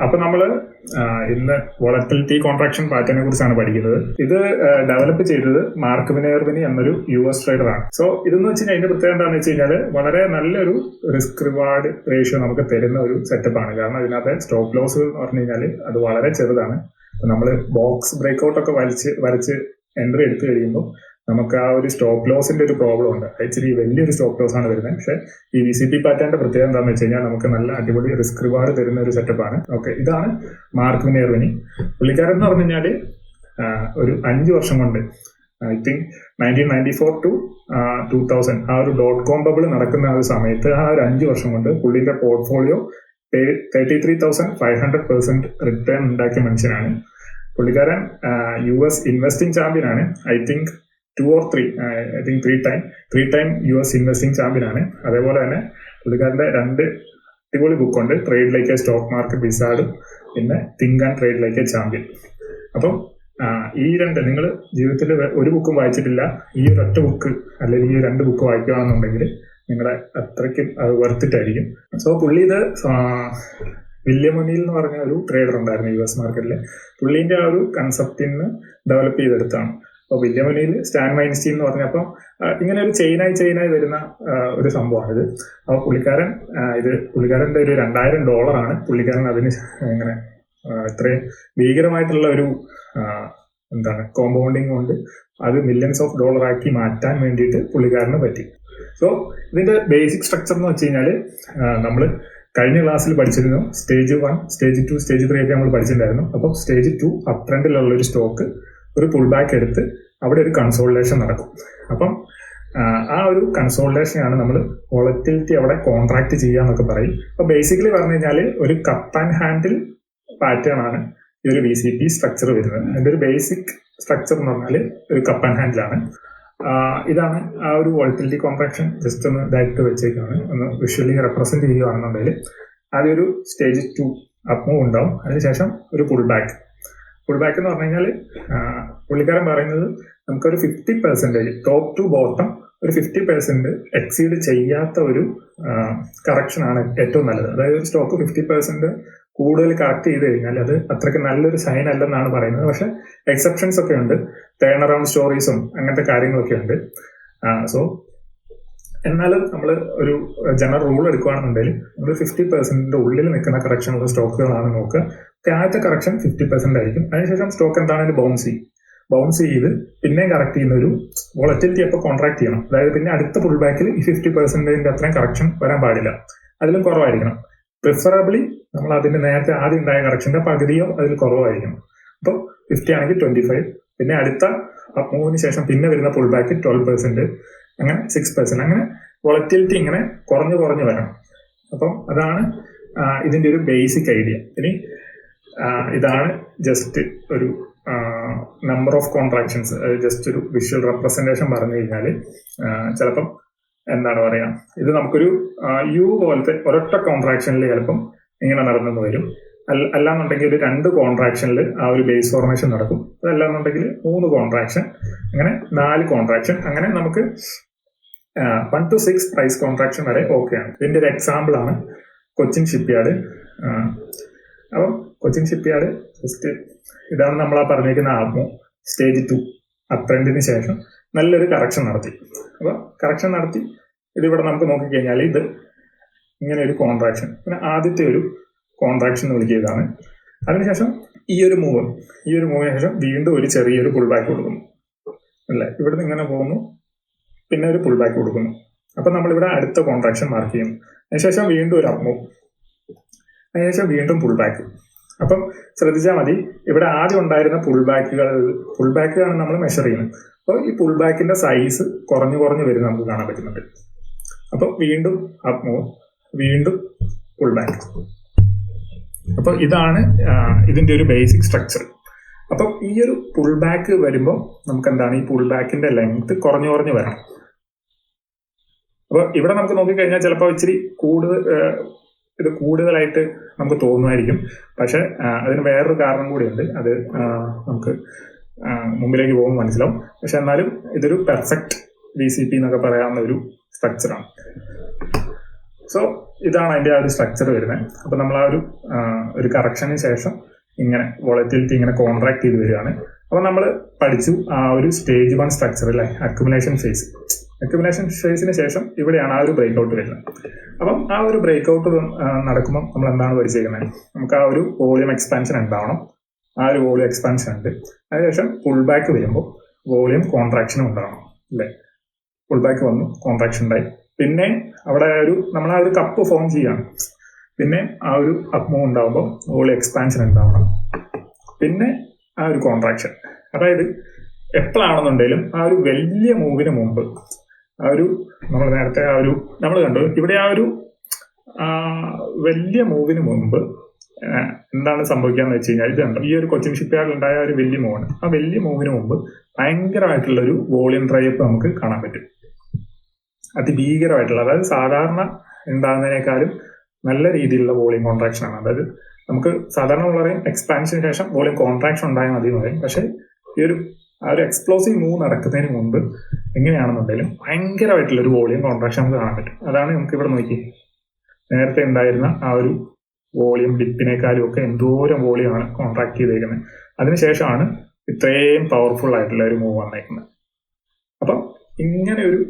അപ്പൊ നമ്മള് ഇന്ന് വോളറ്റിലിറ്റി കോൺട്രാക്ഷൻ പാറ്റേണിനെ കുറിച്ചാണ് പഠിക്കുന്നത്. ഇത് ഡെവലപ്പ് ചെയ്തത് മാർക്ക് മിനർവിനി എന്നൊരു US ട്രേഡറാണ്. സോ ഇതെന്ന് വെച്ച് കഴിഞ്ഞാൽ അതിന്റെ പ്രത്യേകത എന്താണെന്ന് വെച്ച് കഴിഞ്ഞാൽ വളരെ നല്ലൊരു റിസ്ക് റിവാർഡ് റേഷ്യോ നമുക്ക് തരുന്ന ഒരു സെറ്റപ്പാണ്. കാരണം ഇതിനകത്ത് സ്റ്റോപ്പ് ലോസ് എന്ന് പറഞ്ഞു കഴിഞ്ഞാൽ അത് വളരെ ചെറുതാണ്. നമ്മൾ ബോക്സ് ബ്രേക്ക്ഔട്ട് ഒക്കെ വരച്ച് എൻട്രി എടുത്തു കഴിയുമ്പോൾ നമുക്ക് ആ ഒരു സ്റ്റോപ്പ് ലോസിന്റെ ഒരു പ്രോബ്ലം ഉണ്ട്. ആക്ച്വലി വലിയൊരു സ്റ്റോപ്പ് ലോസ് ആണ് വരുന്നത്. പക്ഷേ ഈ VCP പാറ്റേണിന്റെ പ്രത്യേകത എന്താണെന്ന് വെച്ച് കഴിഞ്ഞാൽ നമുക്ക് നല്ല അടിപൊളി റിസ്ക് റിവാർഡ് തരുന്ന ഒരു സെറ്റപ്പാണ്. ഓക്കെ, ഇതാണ് മാർക്ക് മിനർവിനി. പുള്ളിക്കാരൻ എന്ന് പറഞ്ഞു കഴിഞ്ഞാൽ ഒരു 5 വർഷം കൊണ്ട് ഐ തിങ്ക് 1994 to 2000 ആ ഒരു .com ബബിൾ നടക്കുന്ന ആ ഒരു സമയത്ത് ആ ഒരു 5 വർഷം കൊണ്ട് പുള്ളിന്റെ പോർട്ട്ഫോളിയോ 33,500% റിട്ടേൺ ഉണ്ടാക്കിയ മനുഷ്യനാണ്. പുള്ളിക്കാരൻ US ഇൻവെസ്റ്റിംഗ് ചാമ്പ്യൻ ആണ്. I think 2 or 3 I think 3 time US investing champion ആണ്. അതേപോലെ തന്നെ പുള്ളിക്കാരന്റെ 2 അടിപൊളി ബുക്കുണ്ട്, trade like a stock market wizard, പിന്നെ think and trade like a champion. അപ്പം ഈ 2 നിങ്ങൾ ജീവിതത്തിൽ ഒരു ബുക്കും വായിച്ചിട്ടില്ല, ഈ ഒരു ഒറ്റ ബുക്ക് അല്ലെങ്കിൽ ഈ 2 ബുക്ക് വായിക്കുകയാണെന്നുണ്ടെങ്കിൽ നിങ്ങളെ അത്രയ്ക്കും അത് വർത്തിട്ടായിരിക്കും. സോ പുള്ളി ഇത് വില്യം ഒനീൽ എന്ന് പറഞ്ഞ ഒരു ട്രേഡർ ഉണ്ടായിരുന്നു US മാർക്കറ്റിൽ. പുള്ളിന്റെ ആ ഒരു കൺസെപ്റ്റിൽ നിന്ന് ഡെവലപ്പ് ചെയ്തെടുത്താണ്. അപ്പോൾ വില്യം ഒനീൽ, സ്റ്റാൻ വൈൻസ്റ്റീൻ എന്ന് പറഞ്ഞപ്പോൾ ഇങ്ങനെ ഒരു ചെയിനായി വരുന്ന ഒരു സംഭവമാണിത്. അപ്പോൾ പുള്ളിക്കാരൻ്റെ ഒരു $2,000 പുള്ളിക്കാരൻ അതിന് ഇങ്ങനെ ഇത്രയും ഭീകരമായിട്ടുള്ള ഒരു കോമ്പൗണ്ടിങ് കൊണ്ട് അത് മില്യൺസ് ഓഫ് ഡോളർ ആക്കി മാറ്റാൻ വേണ്ടിയിട്ട് പുള്ളിക്കാരന് പറ്റി. സോ ഇതിന്റെ ബേസിക് സ്ട്രക്ചർ എന്ന് വെച്ച് കഴിഞ്ഞാൽ നമ്മൾ കഴിഞ്ഞ ക്ലാസ്സിൽ പഠിച്ചിരുന്നു. സ്റ്റേജ് 1, സ്റ്റേജ് 2, സ്റ്റേജ് 3 ഒക്കെ നമ്മൾ പഠിച്ചിട്ടുണ്ടായിരുന്നു. അപ്പോൾ സ്റ്റേജ് 2 അപ് ട്രെൻഡിലുള്ള ഒരു സ്റ്റോക്ക് ഒരു പുൾ ബാക്ക് എടുത്ത് അവിടെ ഒരു കൺസോളിഡേഷൻ നടക്കും. അപ്പം ആ ഒരു കൺസോളിഡേഷനാണ് നമ്മൾ വോളറ്റിലിറ്റി അവിടെ കോൺട്രാക്ട് ചെയ്യാന്നൊക്കെ പറയും. അപ്പോൾ ബേസിക്കലി പറഞ്ഞു കഴിഞ്ഞാൽ ഒരു കപ്പ് ആൻഡ് ഹാൻഡിൽ പാറ്റേൺ ആണ് ഈ ഒരു VCP സ്ട്രക്ചർ വരുന്നത്. അതിന്റെ ഒരു ബേസിക് സ്ട്രക്ചർ എന്ന് പറഞ്ഞാൽ ഒരു കപ്പ് ആൻഡ് ഹാൻഡിലാണ്. ഇതാണ് ആ ഒരു വോളറ്റിലിറ്റി കോൺട്രാക്ഷൻ. ജസ്റ്റ് ഒന്ന് ഇതായിട്ട് വെച്ചേക്കാണ്, ഒന്ന് വിഷ്വലി റെപ്രസെന്റ് ചെയ്യുകയാണെന്നുണ്ടെങ്കിൽ ആദ്യം ഒരു സ്റ്റേജ് 2 അപ്പ് മൂവ് ഉണ്ടാവും. അതിനുശേഷം ഒരു പുൾ ബാക്ക് എന്ന് പറഞ്ഞു കഴിഞ്ഞാൽ പുള്ളിക്കാരൻ പറയുന്നത് നമുക്കൊരു 50% ടോപ്പ് ടു ബോട്ടം ഒരു 50% എക്സീഡ് ചെയ്യാത്ത ഒരു കറക്ഷനാണ് ഏറ്റവും നല്ലത്. അതായത് ഒരു സ്റ്റോക്ക് 50% കൂടുതൽ കറക്റ്റ് ചെയ്ത് കഴിഞ്ഞാൽ അത് അത്രയ്ക്ക് നല്ലൊരു സൈൻ അല്ലെന്നാണ് പറയുന്നത്. പക്ഷെ എക്സെപ്ഷൻസ് ഒക്കെ ഉണ്ട്, ടേൺ അറൗണ്ട് സ്റ്റോറീസും അങ്ങനത്തെ കാര്യങ്ങളൊക്കെ ഉണ്ട്. സോ എന്നാലും നമ്മൾ ഒരു ജനറൽ റൂൾ എടുക്കുകയാണെന്നുണ്ടെങ്കിൽ നമ്മൾ 50% ഉള്ളിൽ നിൽക്കുന്ന കറക്ഷനുള്ള സ്റ്റോക്കുകളാണ് നോക്കുക. ആദ്യത്തെ കറക്ഷൻ 50% ആയിരിക്കും. അതിനുശേഷം സ്റ്റോക്ക് എന്താണെങ്കിലും ബൗൺസ് ചെയ്ത് പിന്നെയും കറക്റ്റ് ചെയ്യുന്ന ഒരു വോളറ്റിലിറ്റി അപ്പോൾ കോൺട്രാക്ട് ചെയ്യണം. അതായത് പിന്നെ അടുത്ത പുൾ ബാക്കിൽ ഈ 50% അത്രയും കറക്ഷൻ വരാൻ പാടില്ല, അതിലും കുറവായിരിക്കണം. പ്രിഫറബിളി നമ്മൾ അതിന്റെ നേരത്തെ ആദ്യം ഉണ്ടായ കറക്ഷന്റെ പകുതിയോ അതിൽ കുറവായിരിക്കണം. അപ്പോൾ 50 ആണെങ്കിൽ 25, പിന്നെ അടുത്ത മൂവിന് ശേഷം പിന്നെ വരുന്ന പുൾ ബാക്ക് 12%, അങ്ങനെ 6%, അങ്ങനെ വോളറ്റിലിറ്റി ഇങ്ങനെ കുറഞ്ഞു വരണം. അപ്പം അതാണ് ഇതിന്റെ ഒരു ബേസിക് ഐഡിയ. ഇനി ഇതാണ് ജസ്റ്റ് ഒരു നമ്പർ ഓഫ് കോൺട്രാക്ഷൻസ്, ജസ്റ്റ് ഒരു വിഷ്വൽ റെപ്രസെന്റേഷൻ പറഞ്ഞു കഴിഞ്ഞാൽ ചിലപ്പം എന്താണ് പറയാ, ഇത് നമുക്കൊരു U പോലത്തെ ഒരൊറ്റ കോൺട്രാക്ഷനിൽ ചിലപ്പം ഇങ്ങനെ നടന്നെന്ന് വരും. അല്ലാന്നുണ്ടെങ്കിൽ ഒരു 2 കോൺട്രാക്ഷനിൽ ആ ഒരു ബേസ് ഫോർമേഷൻ നടക്കും. അതല്ലാന്നുണ്ടെങ്കിൽ 3 കോൺട്രാക്ഷൻ, അങ്ങനെ 4 കോൺട്രാക്ഷൻ, അങ്ങനെ നമുക്ക് 1 to 6 പ്രൈസ് കോൺട്രാക്ഷൻ വരെ ഓക്കെയാണ്. ഇതിന്റെ ഒരു എക്സാമ്പിൾ ആണ് കൊച്ചിൻ ഷിപ്പ്യാർഡ്. അപ്പം കൊച്ചിൻ ഷിപ്പ്യാർഡ് ജസ്റ്റ് ഇതാണ് നമ്മൾ ആ പറഞ്ഞിരിക്കുന്ന സ്റ്റേജ് 2 അപ് ട്രെൻഡിന് ശേഷം നല്ലൊരു കറക്ഷൻ നടത്തി. അപ്പോൾ കറക്ഷൻ നടത്തി ഇതിവിടെ നമുക്ക് നോക്കിക്കഴിഞ്ഞാൽ ഇത് ഇങ്ങനെ ഒരു കോൺട്രാക്ഷൻ, പിന്നെ ആദ്യത്തെ ഒരു കോൺട്രാക്ഷൻ എന്ന് വിളിക്കുന്നതാണ്. അതിനുശേഷം ഈ ഒരു മൂവിന് ശേഷം വീണ്ടും ഒരു ചെറിയൊരു പുൾ ബാക്ക് കൊടുക്കുന്നു അല്ലേ, ഇവിടുന്ന് ഇങ്ങനെ പോകുന്നു, പിന്നെ ഒരു പുൾ ബാക്ക് കൊടുക്കുന്നു. അപ്പം നമ്മളിവിടെ അടുത്ത കോൺട്രാക്ഷൻ മാർക്ക് ചെയ്യുന്നു. അതിനുശേഷം വീണ്ടും ഒരു അപ്പ് മൂവ്, അതിനുശേഷം വീണ്ടും പുൾ ബാക്ക്. അപ്പം ശ്രദ്ധിച്ചാൽ മതി, ഇവിടെ ആദ്യം ഉണ്ടായിരുന്ന പുൾ ബാക്കുകളാണ് നമ്മൾ മെഷർ ചെയ്യുന്നത്. അപ്പോൾ ഈ പുൾ ബാക്കിന്റെ സൈസ് കുറഞ്ഞു വരുന്നത് നമുക്ക് കാണാൻ പറ്റുന്നുണ്ട്. അപ്പോൾ വീണ്ടും അപ്പ് മൂവ്, വീണ്ടും പുൾ ബാക്ക്. അപ്പോൾ ഇതാണ് ഇതിന്റെ ഒരു ബേസിക് സ്ട്രക്ചർ. അപ്പം ഈ ഒരു പുൾ ബാക്ക് വരുമ്പോൾ നമുക്ക് എന്താണ്, ഈ പുൾ ബാക്കിന്റെ ലെങ്ത് കുറഞ്ഞു വരണം. അപ്പോൾ ഇവിടെ നമുക്ക് നോക്കിക്കഴിഞ്ഞാൽ ചിലപ്പോൾ ഇച്ചിരി കൂടുതലായിട്ട് നമുക്ക് തോന്നുമായിരിക്കും. പക്ഷെ അതിന് വേറൊരു കാരണം കൂടിയുണ്ട്, അത് നമുക്ക് മുമ്പിലേക്ക് പോകുമ്പോൾ മനസ്സിലാവും. പക്ഷെ എന്നാലും ഇതൊരു പെർഫെക്റ്റ് VCP എന്നൊക്കെ പറയാവുന്ന ഒരു സ്ട്രക്ചറാണ്. സോ ഇതാണ് അതിന്റെ ആ ഒരു സ്ട്രക്ചർ വരുന്നത്. അപ്പൊ നമ്മൾ ആ ഒരു കറക്ഷന് ശേഷം ഇങ്ങനെ വോളറ്റിലിറ്റി ഇങ്ങനെ കോൺട്രാക്ട് ചെയ്ത് വരികയാണ്. അപ്പൊ നമ്മൾ പഠിച്ചു ആ ഒരു സ്റ്റേജ് 1 സ്ട്രക്ചർ അല്ലെ, അക്യുമുലേഷൻ ഫേസ്. അക്യുമുലേഷൻ ഫേസിന് ശേഷം ഇവിടെയാണ് ആ ഒരു ബ്രേക്ക് ഔട്ട് വരുന്നത്. അപ്പം ആ ഒരു ബ്രേക്ക് ഔട്ട് നടക്കുമ്പോൾ നമ്മൾ എന്താണ് പഠിച്ചിരിക്കുന്നത്? നമുക്ക് ആ ഒരു വോളിയം എക്സ്പാൻഷൻ ഉണ്ടാവണം. ആ ഒരു വോളിയം എക്സ്പാൻഷൻ ഉണ്ട്. അതിനുശേഷം പുൾ ബാക്ക് വരുമ്പോൾ വോളിയം കോൺട്രാക്ഷനും ഉണ്ടാവണം അല്ലെ. പുൾ ബാക്ക് വന്നു, കോൺട്രാക്ഷൻ ഉണ്ടായി. പിന്നെ അവിടെ നമ്മൾ ആ ഒരു കപ്പ് ഫോം ചെയ്യാണ്. പിന്നെ ആ ഒരു അപ്പ് മൂവ് ഉണ്ടാവുമ്പോൾ വോളിയം എക്സ്പാൻഷൻ ഉണ്ടാവണം. പിന്നെ ആ ഒരു കോൺട്രാക്ഷൻ. അതായത് എപ്പോഴാണെന്നുണ്ടെങ്കിലും ആ ഒരു വലിയ മൂവിന് മുമ്പ് ആ ഒരു നമ്മൾ നേരത്തെ നമ്മൾ കണ്ടു ഇവിടെ ആ ഒരു വലിയ മൂവിന് മുമ്പ് എന്താണ് സംഭവിക്കാന്ന് വെച്ച് കഴിഞ്ഞാൽ, ഇത് കണ്ടോ, ഈ ഒരു കൊച്ചിൻ ഷിപ്പ്യാർഡിൽ ഉണ്ടായ ഒരു വലിയ മൂവാണ്. ആ വലിയ മൂവിന് മുമ്പ് ഭയങ്കരമായിട്ടുള്ള ഒരു വോളിയം ഡ്രൈപ്പ് നമുക്ക് കാണാൻ പറ്റും. അതിഭീകരമായിട്ടുള്ള, അതായത് സാധാരണ ഉണ്ടാകുന്നതിനേക്കാളും നല്ല രീതിയിലുള്ള വോളിയം കോൺട്രാക്ഷൻ ആണ്. അതായത് നമുക്ക് സാധാരണ വളരെ എക്സ്പാൻഷന് ശേഷം വോളിയം കോൺട്രാക്ഷൻ ഉണ്ടായാൽ മതി എന്ന് പറയും. പക്ഷെ ഈ ആ ഒരു എക്സ്പ്ലോസീവ് മൂവ് നടക്കുന്നതിന് മുമ്പ് എങ്ങനെയാണെന്നുണ്ടെങ്കിലും ഭയങ്കരമായിട്ടുള്ള ഒരു വോളിയം കോൺട്രാക്ഷൻ നമുക്ക് കാണാൻ പറ്റും. അതാണ് നമുക്ക് ഇവിടെ നോക്കി നേരത്തെ ഉണ്ടായിരുന്ന ആ ഒരു വോളിയം ഡിപ്പിനേക്കാളും ഒക്കെ എന്തോരം വോളിയമാണ് കോൺട്രാക്ട് ചെയ്തേക്കുന്നത്. അതിനുശേഷമാണ് ഇത്രയും പവർഫുൾ ആയിട്ടുള്ള ഒരു മൂവ് വന്നേക്കുന്നത്. അപ്പം ഇങ്ങനെ ഒരു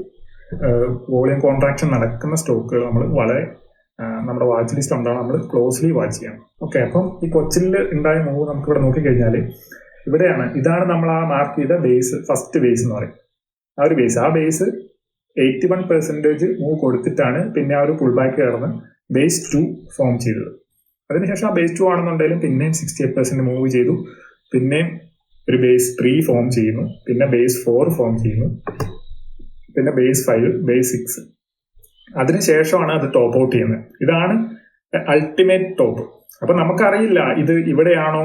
വോളിയം കോൺട്രാക്ഷൻ നടക്കുന്ന സ്റ്റോക്കുകൾ നമ്മൾ വളരെ നമ്മുടെ വാച്ച് ലിസ്റ്റ് ഉണ്ടാണ്, നമ്മൾ ക്ലോസ്ലി വാച്ച് ചെയ്യണം. ഓക്കെ, അപ്പം ഈ കൊച്ചിനിൽ ഉണ്ടായ മൂവ് നമുക്ക് ഇവിടെ നോക്കിക്കഴിഞ്ഞാൽ ഇവിടെയാണ്, ഇതാണ് നമ്മൾ ആ മാർക്ക് ചെയ്ത ബേസ്, ഫസ്റ്റ് ബേസ് എന്ന് പറയും. ആ ബേസ് 81% മൂവ് കൊടുത്തിട്ടാണ് പിന്നെ ആ ഒരു പുൾ ബാക്ക് കയർന്ന് ബേസ് 2 ഫോം ചെയ്തത്. അതിനുശേഷം ആ ബേസ് 2 ആണെന്നുണ്ടെങ്കിലും പിന്നെയും 68% മൂവ് ചെയ്തു. പിന്നെയും ഒരു ബേസ് 3 ഫോം ചെയ്യുന്നു. പിന്നെ ബേസ് 4 ഫോം ചെയ്യുന്നു. പിന്നെ ബേസ് 5, ബേസ് 6. അതിനുശേഷമാണ് അത് ടോപ്പ് ഔട്ട് ചെയ്യുന്നത്. ഇതാണ് അൾട്ടിമേറ്റ് ടോപ്പ്. അപ്പൊ നമുക്കറിയില്ല ഇത് ഇവിടെയാണോ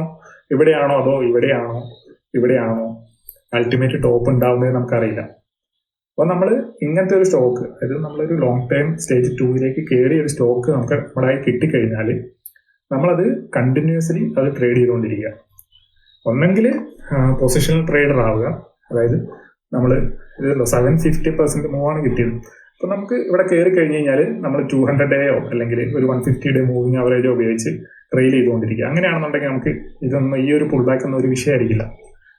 അതോ ഇവിടെയാണോ അൾട്ടിമേറ്റ് ടോപ്പ് ഉണ്ടാവുന്നത് നമുക്കറിയില്ല. അപ്പൊ നമ്മൾ ഇങ്ങനത്തെ ഒരു സ്റ്റോക്ക്, അതായത് നമ്മളൊരു ലോങ് ടൈം സ്റ്റേജ് 2ലേക്ക് കയറിയ ഒരു സ്റ്റോക്ക് നമുക്ക് നമ്മുടെ കിട്ടിക്കഴിഞ്ഞാൽ നമ്മളത് കണ്ടിന്യൂസ്ലി അത് ട്രേഡ് ചെയ്തുകൊണ്ടിരിക്കുക. ഒന്നെങ്കിൽ പൊസിഷണൽ ട്രേഡർ ആവുക, അതായത് നമ്മൾ 750% മൂവാണ് കിട്ടിയത്. അപ്പൊ നമുക്ക് ഇവിടെ കയറി കഴിഞ്ഞ് കഴിഞ്ഞാൽ നമ്മൾ 200 ഡേയോ അല്ലെങ്കിൽ ഒരു 150 ഡേ മൂവിങ് അവറേജോ ഉപയോഗിച്ച് ട്രെയിൽ ചെയ്തുകൊണ്ടിരിക്കുക. അങ്ങനെയാണെന്നുണ്ടെങ്കിൽ നമുക്ക് ഇതൊന്നും ഈ ഒരു പുൾ ബാക്ക് ഒന്നും ഒരു വിഷയമായിരിക്കില്ല.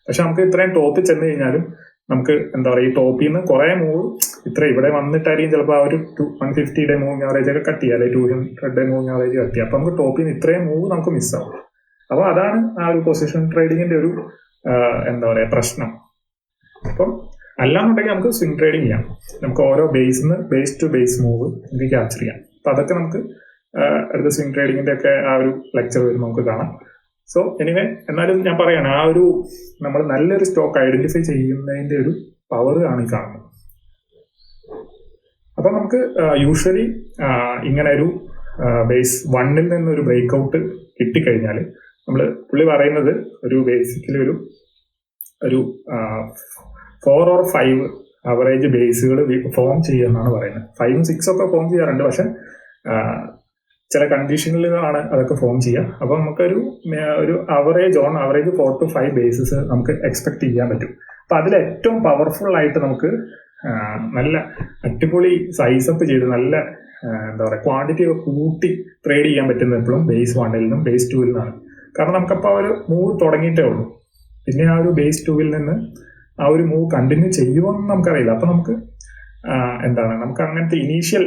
പക്ഷെ നമുക്ക് ഇത്രയും ടോപ്പിൽ ചെന്ന് കഴിഞ്ഞാലും നമുക്ക് എന്താ പറയുക, ഈ ടോപ്പിൽ നിന്ന് കുറെ മൂവ് ഇവിടെ വന്നിട്ടായിരിക്കും ചിലപ്പോൾ ആ ഒരു 150 ഡേ മൂവിങ് ആവറേജ് ഒക്കെ കട്ട് ചെയ്യുക, അല്ലെങ്കിൽ 200 ഡേ മൂവിങ് ആവറേജ് കട്ട് ചെയ്യുക. അപ്പൊ നമുക്ക് ടോപ്പിൽ നിന്ന് ഇത്രയും മൂവ് നമുക്ക് മിസ്സാവും. അപ്പൊ അതാണ് ആ ഒരു പൊസിഷൻ ട്രേഡിങ്ങിന്റെ ഒരു എന്താ പറയാ പ്രശ്നം. അപ്പം അല്ലാന്നുണ്ടെങ്കിൽ നമുക്ക് സ്വിംഗ് ട്രേഡിങ് ചെയ്യാം. നമുക്ക് ഓരോ ബേസിൽ ബേസ് ടു ബേസ് മൂവ് നമുക്ക് ക്യാപ്ചർ ചെയ്യാം. അപ്പൊ അതൊക്കെ നമുക്ക് അടുത്ത സ്വിംഗ് ട്രേഡിങ്ങിന്റെ ഒക്കെ ആ ഒരു ലെക്ചർ വരുമ്പോൾ നമുക്ക് കാണാം. സോ എനിവേ, എന്നാലും ഞാൻ പറയാണ്, ആ ഒരു നമ്മൾ നല്ലൊരു സ്റ്റോക്ക് ഐഡന്റിഫൈ ചെയ്യുന്നതിന്റെ ഒരു പവർ ആണ് ഈ കാണുന്നത്. അപ്പൊ നമുക്ക് യൂഷ്വലി ഇങ്ങനെ ഒരു ബേസ് 1ൽ നിന്നൊരു ബ്രേക്ക് ഔട്ട് കിട്ടിക്കഴിഞ്ഞാൽ പുള്ളി പറയുന്നത് ഒരു ബേസിക്കലി ഒരു 4 or 5 അവറേജ് ബേസുകൾ ഫോം ചെയ്യുമെന്നാണ് പറയുന്നത്. 5ഉം 6ഉം ഒക്കെ ഫോം ചെയ്യാറുണ്ട്, പക്ഷെ ചില കണ്ടീഷനിലാണ് അതൊക്കെ ഫോം ചെയ്യുക. അപ്പൊ നമുക്കൊരു അവറേജ് 4 to 5 ബേസസ് നമുക്ക് എക്സ്പെക്ട് ചെയ്യാൻ പറ്റും. അപ്പൊ അതിൽ ഏറ്റവും പവർഫുൾ ആയിട്ട് നമുക്ക് നല്ല അടിപൊളി സൈസ് അപ്പ് ചെയ്ത് നല്ല എന്താ പറയുക ക്വാണ്ടിറ്റി ഒക്കെ കൂട്ടി ട്രേഡ് ചെയ്യാൻ പറ്റുന്നത് എപ്പോഴും ബേസ് 1ൽ നിന്നും ബേസ് 2ൽ നിന്നാണ്. കാരണം നമുക്കപ്പോൾ ഒരു മൂവ് തുടങ്ങിയിട്ടേ ഉള്ളൂ. പിന്നെ ആ ഒരു ബേസ് 2ൽ നിന്ന് ആ ഒരു മൂവ് കണ്ടിന്യൂ ചെയ്യുമോയെന്ന് നമുക്കറിയില്ല. അപ്പൊ നമുക്ക് നമുക്ക് അങ്ങനത്തെ ഇനീഷ്യൽ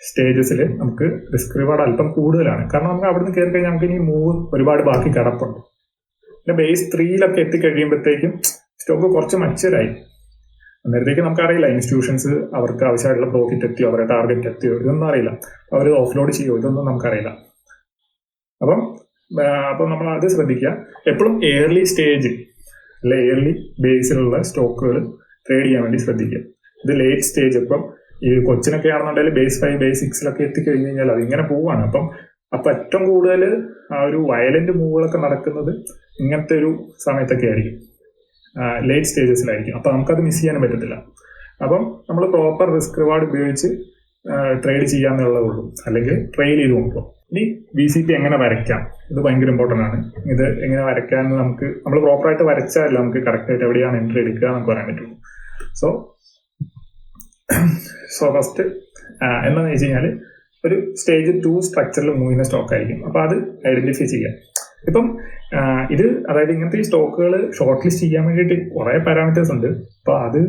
സ്റ്റേജസിൽ നമുക്ക് റിസ്ക് റിവാർഡ് അല്പം കൂടുതലാണ്. കാരണം നമുക്ക് അവിടുന്ന് കയറി കഴിഞ്ഞാൽ നമുക്ക് ഇനി മൂവ് ഒരുപാട് ബാക്കി കിടപ്പുണ്ട്. പിന്നെ ബേസ് 3ലൊക്കെ എത്തിക്കഴിയുമ്പോഴത്തേക്കും സ്റ്റോക്ക് കുറച്ച് മച്ചുവറായി. അന്നേരത്തേക്ക് നമുക്കറിയില്ല ഇൻസ്റ്റിറ്റ്യൂഷൻസ് അവർക്ക് ആവശ്യമായിട്ടുള്ള പ്രോഫിറ്റ് എത്തിയോ, അവരുടെ ടാർഗറ്റ് എത്തിയോ, ഇതൊന്നും അറിയില്ല. അവർ ഓഫ്ലോഡ് ചെയ്യുമോ, ഇതൊന്നും നമുക്കറിയില്ല. അപ്പം നമ്മൾ അത് ശ്രദ്ധിക്കുക. എപ്പോഴും ഏർലി സ്റ്റേജ് അല്ലെ ഏർലി ബേസിലുള്ള സ്റ്റോക്കുകൾ ട്രേഡ് ചെയ്യാൻ വേണ്ടി ശ്രദ്ധിക്കുക. ഇത് ലേറ്റ് സ്റ്റേജ്, ഇപ്പം ഈ കൊച്ചിനൊക്കെ ആണെന്നുണ്ടെങ്കിൽ ബേസ് 5 ബേസ് 6ലൊക്കെ എത്തിക്കഴിഞ്ഞ് കഴിഞ്ഞാൽ അതിങ്ങനെ പോവാണ്. അപ്പം ഏറ്റവും കൂടുതൽ ആ ഒരു വയലന്റ് മൂവുകളൊക്കെ നടക്കുന്നത് ഇങ്ങനത്തെ ഒരു സമയത്തൊക്കെ ആയിരിക്കും, ലേറ്റ് സ്റ്റേജസിലായിരിക്കും. അപ്പം നമുക്കത് മിസ് ചെയ്യാനും പറ്റത്തില്ല. അപ്പം നമ്മൾ പ്രോപ്പർ റിസ്ക് റിവാർഡ് ഉപയോഗിച്ച് ട്രേഡ് ചെയ്യാന്നുള്ളതേ ഉള്ളൂ, അല്ലെങ്കിൽ ട്രെയിൽ ചെയ്ത് നോക്കുക. ഇനി BCP എങ്ങനെ വരയ്ക്കാം, ഇത് ഭയങ്കര ഇമ്പോർട്ടൻ്റ് ആണ്. ഇത് എങ്ങനെ വരയ്ക്കാമെന്ന് നമ്മൾ പ്രോപ്പറായിട്ട് വരച്ചാലല്ല നമുക്ക് കറക്റ്റായിട്ട് എവിടെയാണ് എൻട്രി എടുക്കുക നമുക്ക് പറയാൻ പറ്റുള്ളൂ. സോ ഫസ്റ്റ് എന്താണെന്ന് വെച്ച് കഴിഞ്ഞാൽ ഒരു സ്റ്റേജ് 2 സ്ട്രക്ചറിൽ മൂവ് ചെയ്യുന്ന സ്റ്റോക്ക് ആയിരിക്കും. അപ്പോൾ അത് ഐഡന്റിഫൈ ചെയ്യാം. ഇപ്പം ഇത് അതായത് ഇങ്ങനത്തെ ഈ സ്റ്റോക്കുകൾ ഷോർട്ട് ലിസ്റ്റ് ചെയ്യാൻ വേണ്ടിയിട്ട് കുറെ പാരാമീറ്റേഴ്സ് ഉണ്ട്. അപ്പോൾ അത്